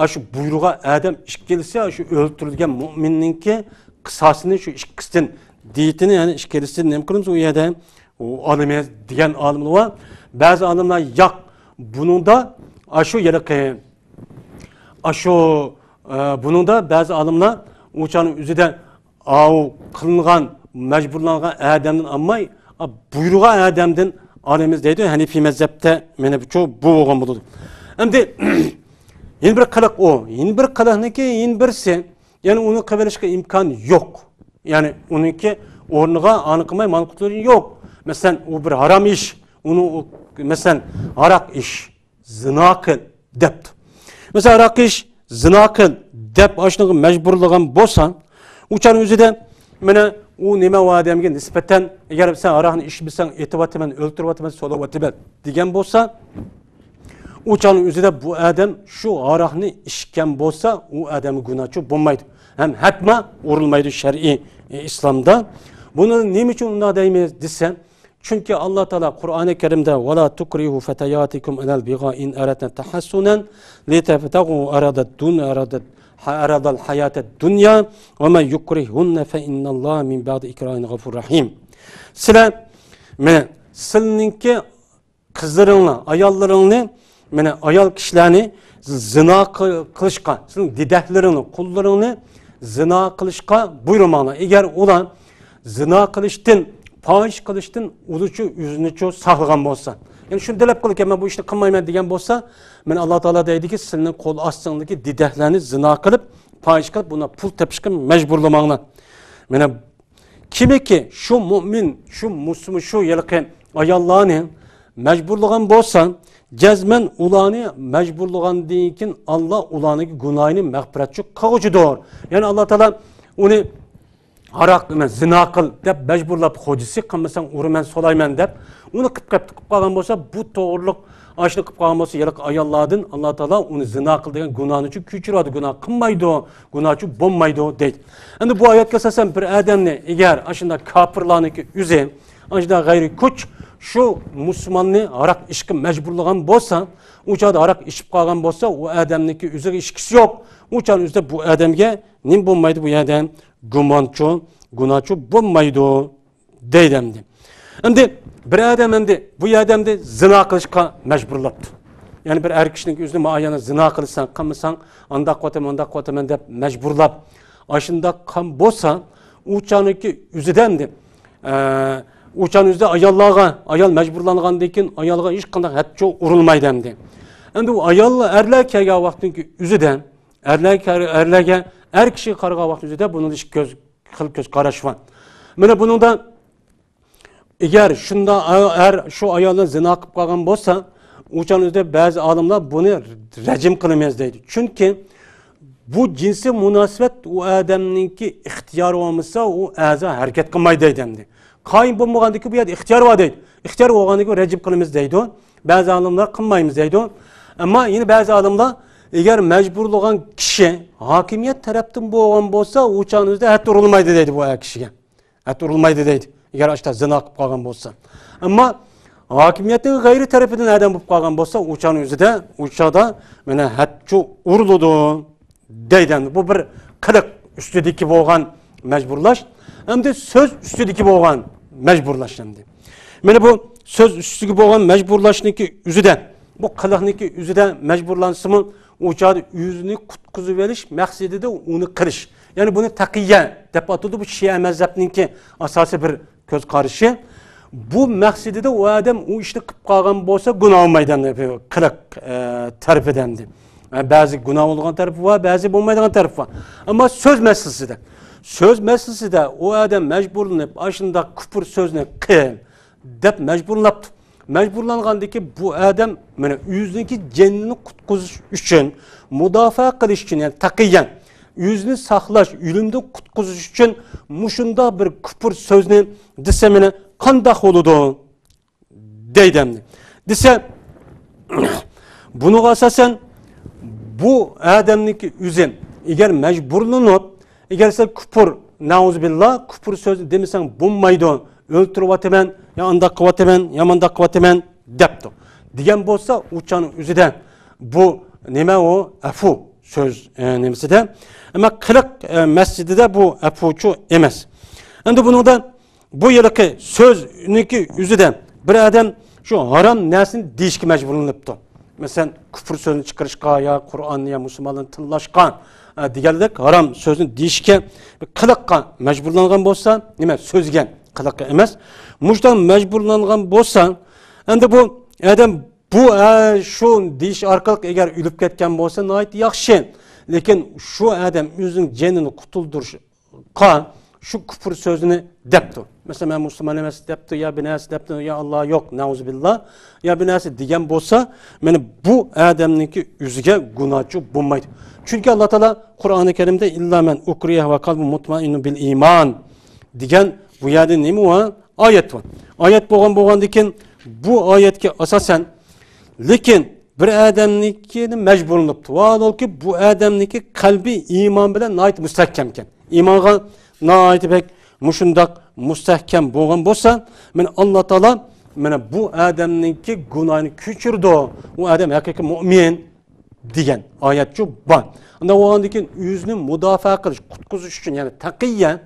şu buyruğa adam iş gelirse şu öldürülgen müminninki kısasını şu işkistin diyetini yani iş gelirse ne yapalım o yerde o alimez diyen alimler var. Bazı alimler yak bunun da şu yere bunun da bazı alimler uçanın üzerinde o kılınan mecburlanan adamın ama buyruğa adamın alimez deydi. Hanefi mezhepte mene bu olgan buldu. Hem de yeni bir kılık o. Yeni bir kılıkniki yeni birisi. Yani onu kıvırışka imkan yok. Yani onunki ornuğa anıkmay mankutur yok. Mesela o bir haram iş. Onu mesela arak iş. Zina kıl depti. Mesela arak iş zina kıl dep aşınığı mecburluğun bolsan uçan özüde mene o nime o adamge nispeten eğer sen arakını iş bilsen etibatımen öldürübatımen solabatımen diyen bolsa uçanın üzerinde bu adam şu arakını işken bolsa o adamı günahçı bulmaydı. Hem hatma vurulmaydı şer'i İslam'da. Bunu ne için ona değmeyiz desen? Çünkü Allah Teala Kur'an-ı Kerim'de وَلَا تُكْرِهُ فَتَيَاتِكُمْ اَلَى الْبِغَاءِ اِنْ اَرَدْنَا تَحَسُّنًا لِتَفْتَغُوا أَرَدَ الْحَيَاةَ الدُّنْيَا وَمَنْ يُكْرِهُنَّ فَإِنَّ اللّٰهَ مِنْ بَعْدِ اِكْرَاهِنْ غَفُورٌ رَحِيمٌ. Sizinki kızlarınla, ayallarınla, ayal kişilerini zina kılışka, sizin dideklerini, kullarını zina kılışka buyurmağına. Eğer olan zina kılıştın, fahiş kılıştın, ulucu yüzünü saklagan bolsa. Yani şunu delep kılık hemen bu işini kılmayayım diyen bolsa, Allah Teala deydi ki senin kol astığındaki dideklerini zina kılıp, fahiş kılıp buna pul tepişkin mecburlamağına. Kimi ki şu mümin, şu muslim, şu yelken ayallağını mecburluğun bolsa, cezmen ulanı mecburluğun deyken Allah ulanı günahını mağfiretçi kavuşudur. Yani Allah Teala onu arak zina kıl dep mecburlap hocisi kılmasan urumen solaymen dep onu kıp kalan bolsa bu doğruluk aşırı kıp kalan bolsa yalak ayalladın Allah Teala onu zina kıl degen günahını için küçüradı, günah kılmaydı o, günahçı bommaydı deydi. Yani bu ayet kesasen bir adamne eğer aşında kapırlarını ki üze, aşında gayri kuç şu Müslümanını arak işki mecburluğun bolsa, uçada arak işip kalgan bolsa o adamniki üzeri işkisi yok. Uçan üzerinde bu adamge nim bulmaydı bu adam gumançı, günahçı bulmaydı deydemdi. Şimdi bir adam bu adam da zina kılışka mecburlattı. Yani bir er kişinin üzerinde ayağına zina kılırsan, kılmasan, anda kotemen de mecburlap. Aşında kan bolsa uçanınki üzerinden uçan üzerinde ayal mecburlanğan dekin ayalga hiç kandak hatça urulmaydı emdi. Şimdi o ayalla erler kerga vaktinki üzerinde erlerge er kişi karga vakti üzerinde bunun iş göz karaş var. Bunun da eğer şunda şu ayalın zina kıp kalgan bolsa uçan üzerinde bazı alimler bunu rejim kılmaz deydi. Çünkü bu cinsi münasebet o adamınki ihtiyar olmasa o aza hareket kılmaydı deydi. Kayın bulmağındaki bu yerde ihtiyar var deydi. İhtiyar olğandaki rejim kılmaz deydi. Bazı alimler kılmayımız deydi. Ama yine bazı alimler eğer mecburluğun kişi hakimiyet tarafından boğan olsa uçağın özde et urulmaydı deydi bu kişiye. Et urulmaydı deydi. Eğer işte zina kılıp kalgan olsa. Ama hakimiyetin gayri tarafından adam bulup kalgan olsa uçağın özde uçağda mene etçu uruludu deydi. Bu bir kılık üstüdeki boğan mecburlaş. Hem de söz üstüdeki boğan mecburlaş şimdi. Mene bu söz üstüdeki boğan mecburlaşniki üzüden bu kılıkniki üzüden mecburlansımı uçağı yüzünü kutkuzu veriş maksidi de onu kırış. Yani bunu takiyye dep atıdı bu Şia mezhepninki asası bir göz karışı. Bu maksidi de o adam o işte kıp kalgan bolsa günah olmaydan kılık tarif edendi. Yani bazı günah olan tarafı var, bazı olmaydan tarafı var. Ama söz meselesi de. Söz meselesi de o adam mecburlanıp aşında küfür sözüne kıyım dep mecburlanıp mecburlangandaki bu adam mana yüzdeki cennini kutkuzuş için müdafaa kılış için yani takiyen yüzünü saklaş, ölümden kutkuzuş için muşunda bir küfür sözünü dese mene kandak oludu deydemdi. Dese bunu asasen bu adamniki üzüm eğer mecburlanıp eğer sen küfür nauzubillah küfür sözü demesen bulmaydı öldürüp atemen ya anda kıvatemen ya manda kıvatemen depti. Diyen bolsa uçanın üzüden bu neme o afu söz nemesi de ama kılık mescidi de bu afuçu emez. Şimdi bunu da bu yılki sözniki üzüden bir adam şu haram nesini değişki mecburlanıptı. Mesela küfür sözünü çıkarışka ya Kur'an ya Müslümanların tıllaşka diğerlik haram sözünü değişke kılıkka mecburlanan bolsa neme sözgen kılıkka emez. Muştan mecburlanan bolsa endi bu adam bu şu diş arkalık eğer ülüp ketken bolsa nayet yaxşı. Lekin şu adam özünün cenini kutulduruşka şu küfür sözünü depti. Mesela ben Müslüman emas depti ya binası depti ya Allah yok nauzubillah ya binası diyen bolsa yani bu adamınki yüzüge günahçı bulmaydı. Çünkü Allah Teala Kur'an-ı Kerim'de illa men ukriye ve kalbu mutmainnun bil iman diyen bu yerde nemi var? Ayet var. Ayet boğan diken bu ayetki asasen lekin bir adamnikini mecburlanıptı. Vaadol ki bu adamniki kalbi iman bilen nait müstehkemken. İmanğa nait pek muşundak müstehkem boğan bolsa men Allah Teala men bu adamniki günahını küçürdü. O adam hakiki mümin diyen ayetçi var. Onda o andaki yüzünü müdafaa kılış, kutkuzuş için yani takiyye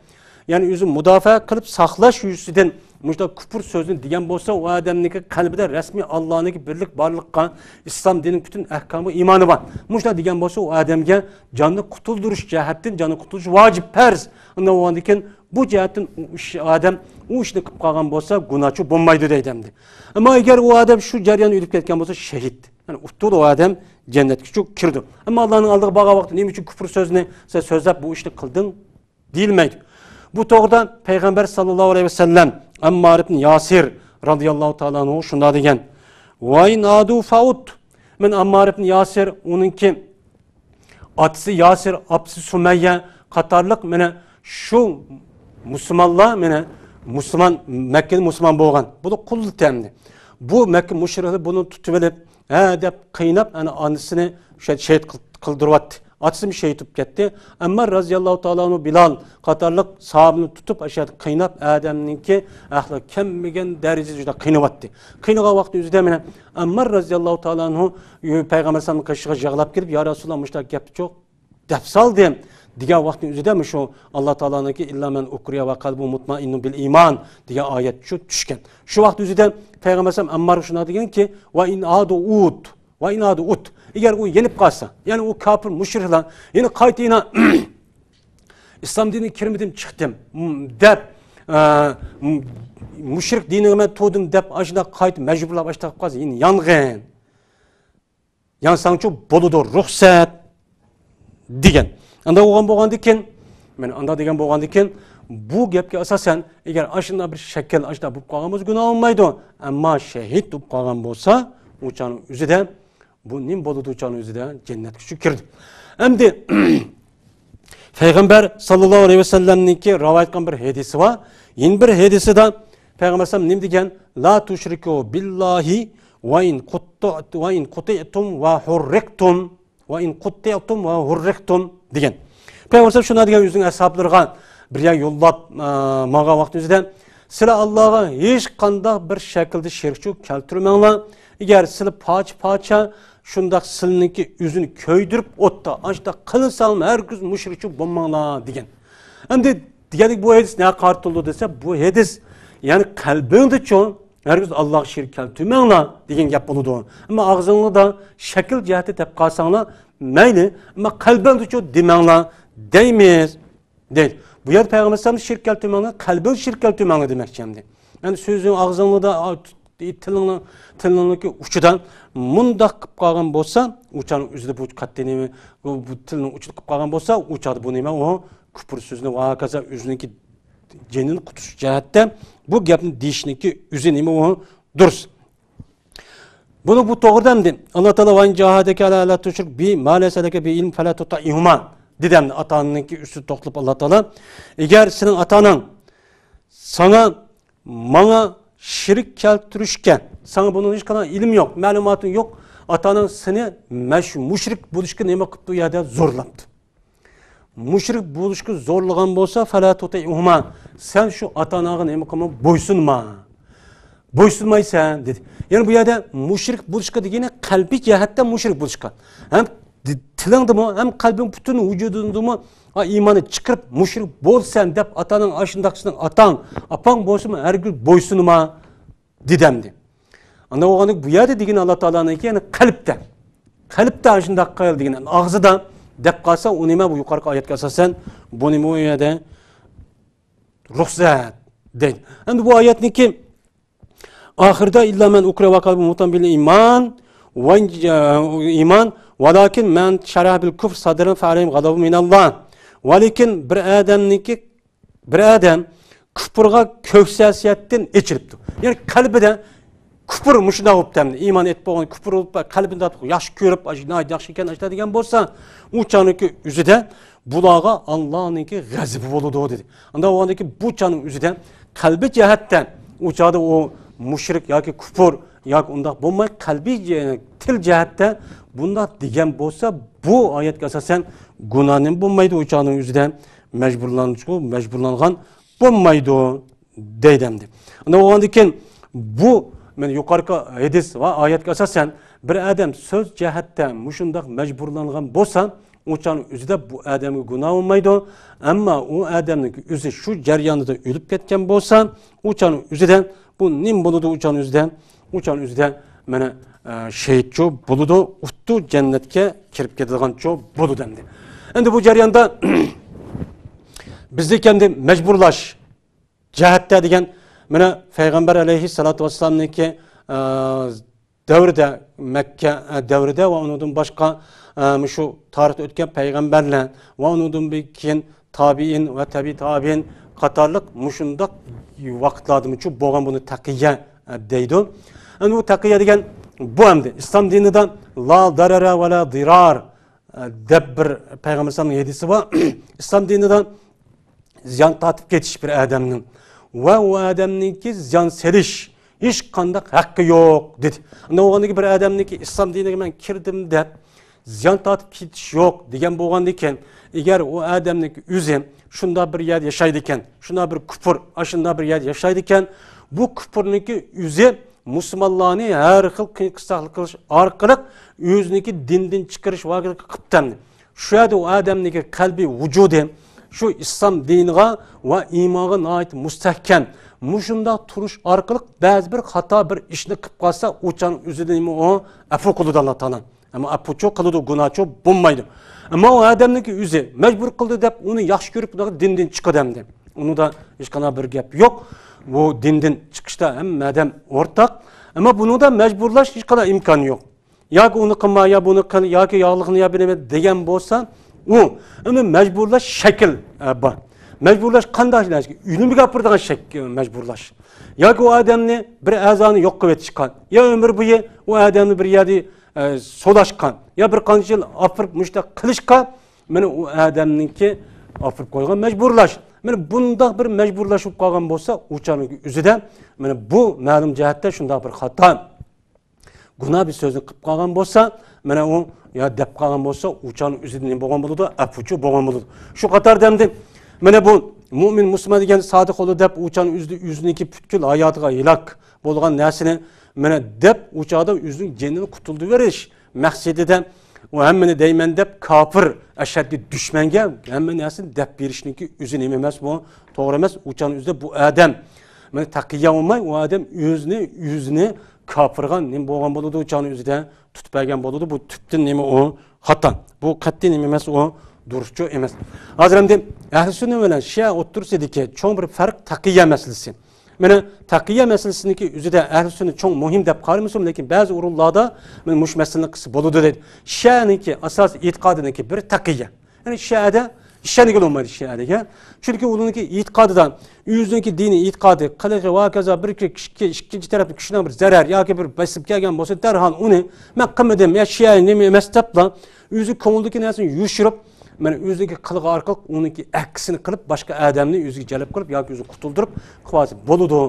yani yüzünü müdafaa kılıp saklaş yüzüden muşta küfür sözünü diyen bolsa o adamniki kalbide resmi Allah'ınki birlik varlıkka İslam dinin bütün ahkamı imanı var. Muşta diyen bolsa o adamga canını kutulduruş cihetten canını kutuluş vacip perz. Onda o andaki bu cihetten adam o işini kıp kalgan bolsa günahçı bulmaydı deydemdi. Ama eğer o adam şu jaryanı ölüp ketken bolsa şehit. Yani ustuğu o adam cennet küçük kirdi. Ama Allah'ın aldığı bağa vakti neyim için küfür sözünü sen sözlep bu işini kıldın değilmeydi. Bu doğrudan Peygamber sallallahu aleyhi ve sellem Ammar ibn Yasir radıyallahu ta'ala anhu şunda degen وَاِنْ adu faut men Ammar ibn Yasir onunki atısı Yasir, apsı Sümeyye Katarlık mene şu Müslümanlar mene Müslüman Mekke'de Müslüman boğan. Bu da kul temdi. Bu Mekke müşrikleri bunu tutuvelip dep kıynap yani anısını şehit kıldırıvattı. Atsım şehit tutup gitti. Ammar razıyallahu ta'ala anhu Bilal Katarlık sahabını tutup aşağı kıynap adamninki ahla kemmigen derecede juda kıynavatdı. Kıynağa vakti yüzde mene Ammar razıyallahu ta'ala anhu Peygamber sallallahu kaşığı jağlap girip ya Resulallah müştak gapti çok depsal diyem. Diğer vaktin üzerinde mi şu Allah Teala'nın ki illa men ukriye ve kalbu mutmainnun bil iman diye ayet şu düşken. Şu vakit üzerinde Peygamber sallallahu Ammar şuna diyen ki ve in adu ud ve in adu ut. Eğer o yenip kalsa yani o kafir müşrikler yine kaytına İslam dinini kirmedim çıktım dep müşrik dinime tudum dep aşında kayıt mecburla başta kalsa yine yangın. Yansan çok boludur ruhsat diyen. Anda oğan boğandiken, anda degen boğandiken, bu gepke asasen eğer aşında bir şekil aşında bu kalmamız günah olmaydı. Ama şehit bu kalmam bolsa, uçanın üzüden, bu nim boludu uçanın üzüden cennet küçük kirdi. Hem de Peygamber sallallahu aleyhi ve sellem'ninki rivayet kılan bir hadisi var. Yeni bir hadisi de Peygamber sallallahu nim degen, la tuşriku billahi ve in kuti'tum ve hurriktum. va in qutti'tum va hurriqtum degan. Peygamber şuna degan özünün ashablarına bir yollab mağa vaqt özüdə sizlar Allah'a hech qanday bir şəkildə şirkçilik keltirmanglar. Eğer sizlar paça şundaq sizninki üzünü köydürüp otda açda qılsam herkes müşrikçi bolmanglar degan. Endi dedik bu hadis ne qartıldı dese bu hadis yani kalbinde çoğun herkes Allah'a şirk keltirmanglar degan gap boludu. Ama ağzыңda da şekil cihati dep qalsanglar mayli, ama kalbinde çoğun demanglar deymiz deyil. Bu yer Peygamber sallallahu şirk keltirmanglar, kalbin şirk keltirmanglar demekçi şimdi. Yani sözün ağzыңda da tilninki uçudan mundaq qilib qolgan bo'lsa, uçanın üzüde bu qatdenimi bu tilning uçida qilib qolgan bo'lsa, uçadı bu nima o küfür sözünü va kaza üzüniki cenin qutuş jihatda bu gapni deyishniki üzü nima o durus. Bunu bu to'g'ridan de Allah Taala van jahadaka ala tushrik bi ma laysa laka bi ilm fala tuta'ihuma dedem atanınki üstü to'xtalib Allah Taala eğer senin atanın sana mana şirk keltirishga sana bunun hech qanday ilm yo'q, ma'lumoting yo'q, atanın seni müşrik bo'lishga nima qilibdi u yerda zo'rlabdi. Müşrik bo'lishga zo'rlagan bo'lsa fala tuta'ihuma sen şu atanaga nima qilma bo'ysunma. Bo'ysunmaysan dedi. Yani bu yerda müşrik bo'lishga degani qalbiy jihatdan müşrik bo'lishga. Hem tilingdimi, hem qalbing butun vujudingdimi iymoni chiqirib müşrik bo'lsan deb ataning ashundaqsini atang, apang bo'lsinmi hergil bo'ysunma dedemdi. Anda o'g'anlik bu yerda degani Allah Taola'niki yani qalbda. Qalbda ashundaq qil degani og'zida deb qalsa u nima bu yuqorqi oyatga asosan bu nima u yerda ruxsat deydi. Endi bu oyatniki ahirda illa men ukra va qalbi mutambil iman va iman walakin men şarah bil kufr sadran fa alayhim ghadabu minallah. Walakin bir adam küfrga köksasiyatdan içiripti. Yani kalbide küfür muşuna olup demdi. İman et boğan küfür olup kalbinde yaş görüp yaxşı ekan açta degan bolsa, uçanınki üzüde bulağa Allah'ınki gazibi boludu dedi. Anda oğandaki bu çanın üzüde kalbi cihattan uçadı o müşrik yoki küfür yoki undaq bo'lmay qalbiy til jihatda bundaq degan bo'lsa bu oyatga asosan gunohning bo'lmaydi, uçanın yüzüden mecburlangan bo'lmaydi deydimdi. Unda o'g'andikin bu men yuqorqi hadis va oyatga asosan bir adam so'z jihatda mushundaq mecburlangan bo'lsa, uçanın yüzüde bu adamga gunoh bo'lmaydi, ammo u adamning o'zi shu jarayonida o'lib ketgan bo'lsa, uçanın yüzüden bu nim buludu uçanın yüzüden? Uçanın yüzüden mana şehitço buludu, uttu cennetke kirip ketadiganço buludu dendi. Endi bu jarayonda bizde kendi mecburlash jihatda degan mana Peygamber aleyhissalatu vesselam'niki davrida Mekke davrida va undan boshqa şu tarixda o'tgan peygamberler va undan keyin tabiin va tabiin qatorliq mushundaq vaqtlarda bo'lgan buni taqiya deydi. Endi bu taqiya degan bu hamda İslam dinida la darara va la dirar deb bir Peygamber sallallahu hadisi var. İslam dinida ziyon tatib ketish bir adamning va u adamningki ziyon serish hech qanday haqqi yo'q dedi. Unda o'g'andagi bir adamniki İslam diniga men kirdim deb ziyon tatib ketish yo'q degan bo'lganda ekan, agar u adamniki o'zi shunda bir yer yaşaydı ekan, shunda bir kufr, shunda bir yer yaşaydı ekan, bu kufrniki o'zi musulmonlarni har xil qiyinchilik qilish orqali o'ziniki dindan chiqarish vaqtida qilibdi. Shu yerda u adamniki qalbiy vujudi şu İslam diniga va iymonga ait mustahkam mushunda turish orqali ba'zi bir xato bir ishni qilib qolsa, o'chan o'zidan o afu qiladi Alloh taolo. Ama apuço qiladi, gunohcho bo'lmaydi. Ama o adamniki o'zi majbur qildi deb uni yaxshi ko'rib dindan chiqadi hamda. Uni da hech qanday bir gap yo'q. Bu dindan chiqishda hamma odam o'rtaq. Ama bunu da majburlash hech qanday imkon yo'q. Yoki uni qilma, yo buni qil, yoki yog'liqni yo bilmayman degan bo'lsa, u ama majburlash shakl bor. Majburlash qanday ishlanadi? Uyni gapiradigan shakl majburlash. Yoki o adamni bir a'zoni yo'q qilib etishgan, yo umr bo'yi o adamni bir yerda solaşkan ya bir qancha yil afirib mushta qilishga mana u adamningki afirib qo'ygan mecburlaş. Mana bunda bir mecburlashib qolgan bo'lsa, o'chaning o'zida mana bu ma'lum jihatda shunday bir xato günah bir sözünü qilib qolgan bo'lsa, mana u ya deb qolgan bo'lsa, uçanın üzerinde nima bo'lgan bo'ladi? Afuchu bo'lgan bo'ladi. Shu qatorda endi mana bu mu'min musulmon degan sodiq qo'li deb uçanın yüzüniki butkul hayotiga hilok bo'lgan narsani mana deb uçada o'zining jinini qutuldi verish maqsadida u hammani deyman deb kofir ashaddiy dushmanga hamma narsani deb berishniki o'zi nima emas, bu to'g'ri emas. Uçanın üzerinde bu odam mana taqiya olmay, u odam o'zini kofirga nima bo'lgan bo'ladi, uçanın üzerinde tutib bergan bo'ladi. Bu tüptin nima o xato. Bu qat'iy nima emas, o duruşçu emas. Hozir endi ahli sunna bilan Shia o'ttirsidagi cho'ng bir farq taqiya masalasi. Mana taqiya masalasiniki o'zida ahli sunna cho'ng muhim deb qaraymiz, lekin ba'zi o'rinlarda men mush masalani qilsa bo'ladi deydi. Shia'niki asos e'tiqodiniki bir taqiya. Ya'ni Shia'da ishoniga olmaydi Shia'daga. Chunki ularniki e'tiqodidan o'zining diniy e'tiqodi qilig'i va kaza bir ikkinchi tarafni kishidan bir zarar yoki bir basib kelgan bo'lsa, darhol uni men qilmadim, ya Shia nima emas debla o'zi ko'ngildagi narsani yushirib, mana o'ziga qilg'i orqali uniki aksini qilib boshqa odamni o'ziga jalb qilib yoki o'zini qutuldirib qilsa bo'ladi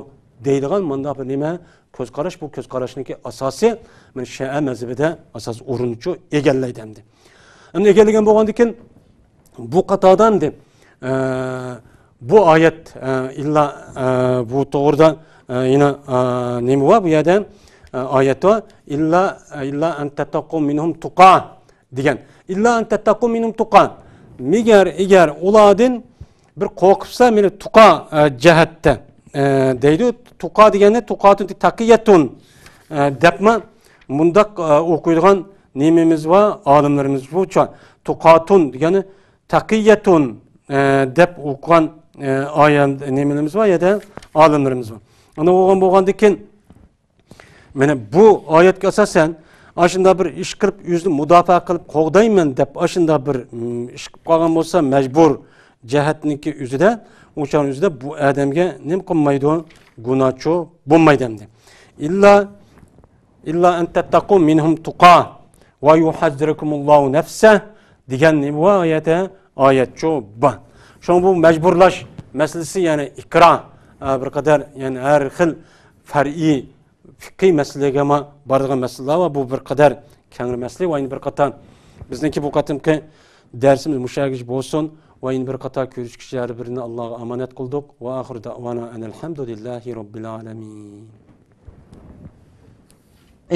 deydigan manda bir nima ko'z qarash. Bu ko'z qarashniki asosi mana Shia mazhabida asos o'rinni egallaydi endi. Endi egallagan bo'lgandan keyin bu qatordan deb bu oyat illa bu to'g'rida yana nima va bu yerda oyatda illa an tattaqu minhum tuqa degan. İlla an tattaqu minhum tuqa. Eğer ulardan bir qo'rqibsa, meni tuqa jihatda deydi. Tuqa degani tuqatun taqiyatun debma bundaq o'qiydigan nemimiz va olimlarimiz bu tuqatun degani taqiyatun deb o'qigan oyat nemelerimiz var ya da olimlarimiz var. Ana bo'lgandan keyin mana bu oyatga asosan aşında bir iş qilib o'zini mudofaa qilib qo'g'dayman deb aşında bir ish qilib qolgan bo'lsa, majbur jihatniki o'zida, o'shaning o'zida bu odamga nima qilmaydi, gunohchi bo'lmaydi endi. Illa an tattaqu minhum tuqa va yuhazzirukumullohu nafsa degan nima bu oyatcha bu. Şoň bu majburlash masalasi, ya'ni ikra bir qadar, ya'ni har xil far'iy fiqhiy masalaga boradigan masalalar va bu bir qadar kengri masala va bir qator bizniki bu qatimki darsimiz mushagish bo'lsin va bir qator ko'rishkichlar birini Allohga omonat qildik va oxir da'vona alhamdulillahi robbil alamin.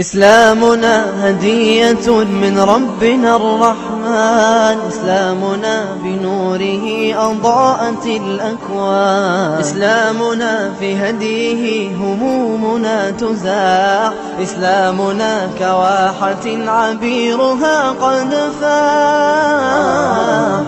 إسلامنا هدية من ربنا الرحمن، إسلامنا بنوره أضاءت الأكوان، إسلامنا في هديه همومنا تزاح، إسلامنا كواحة عبيرها قد فاح.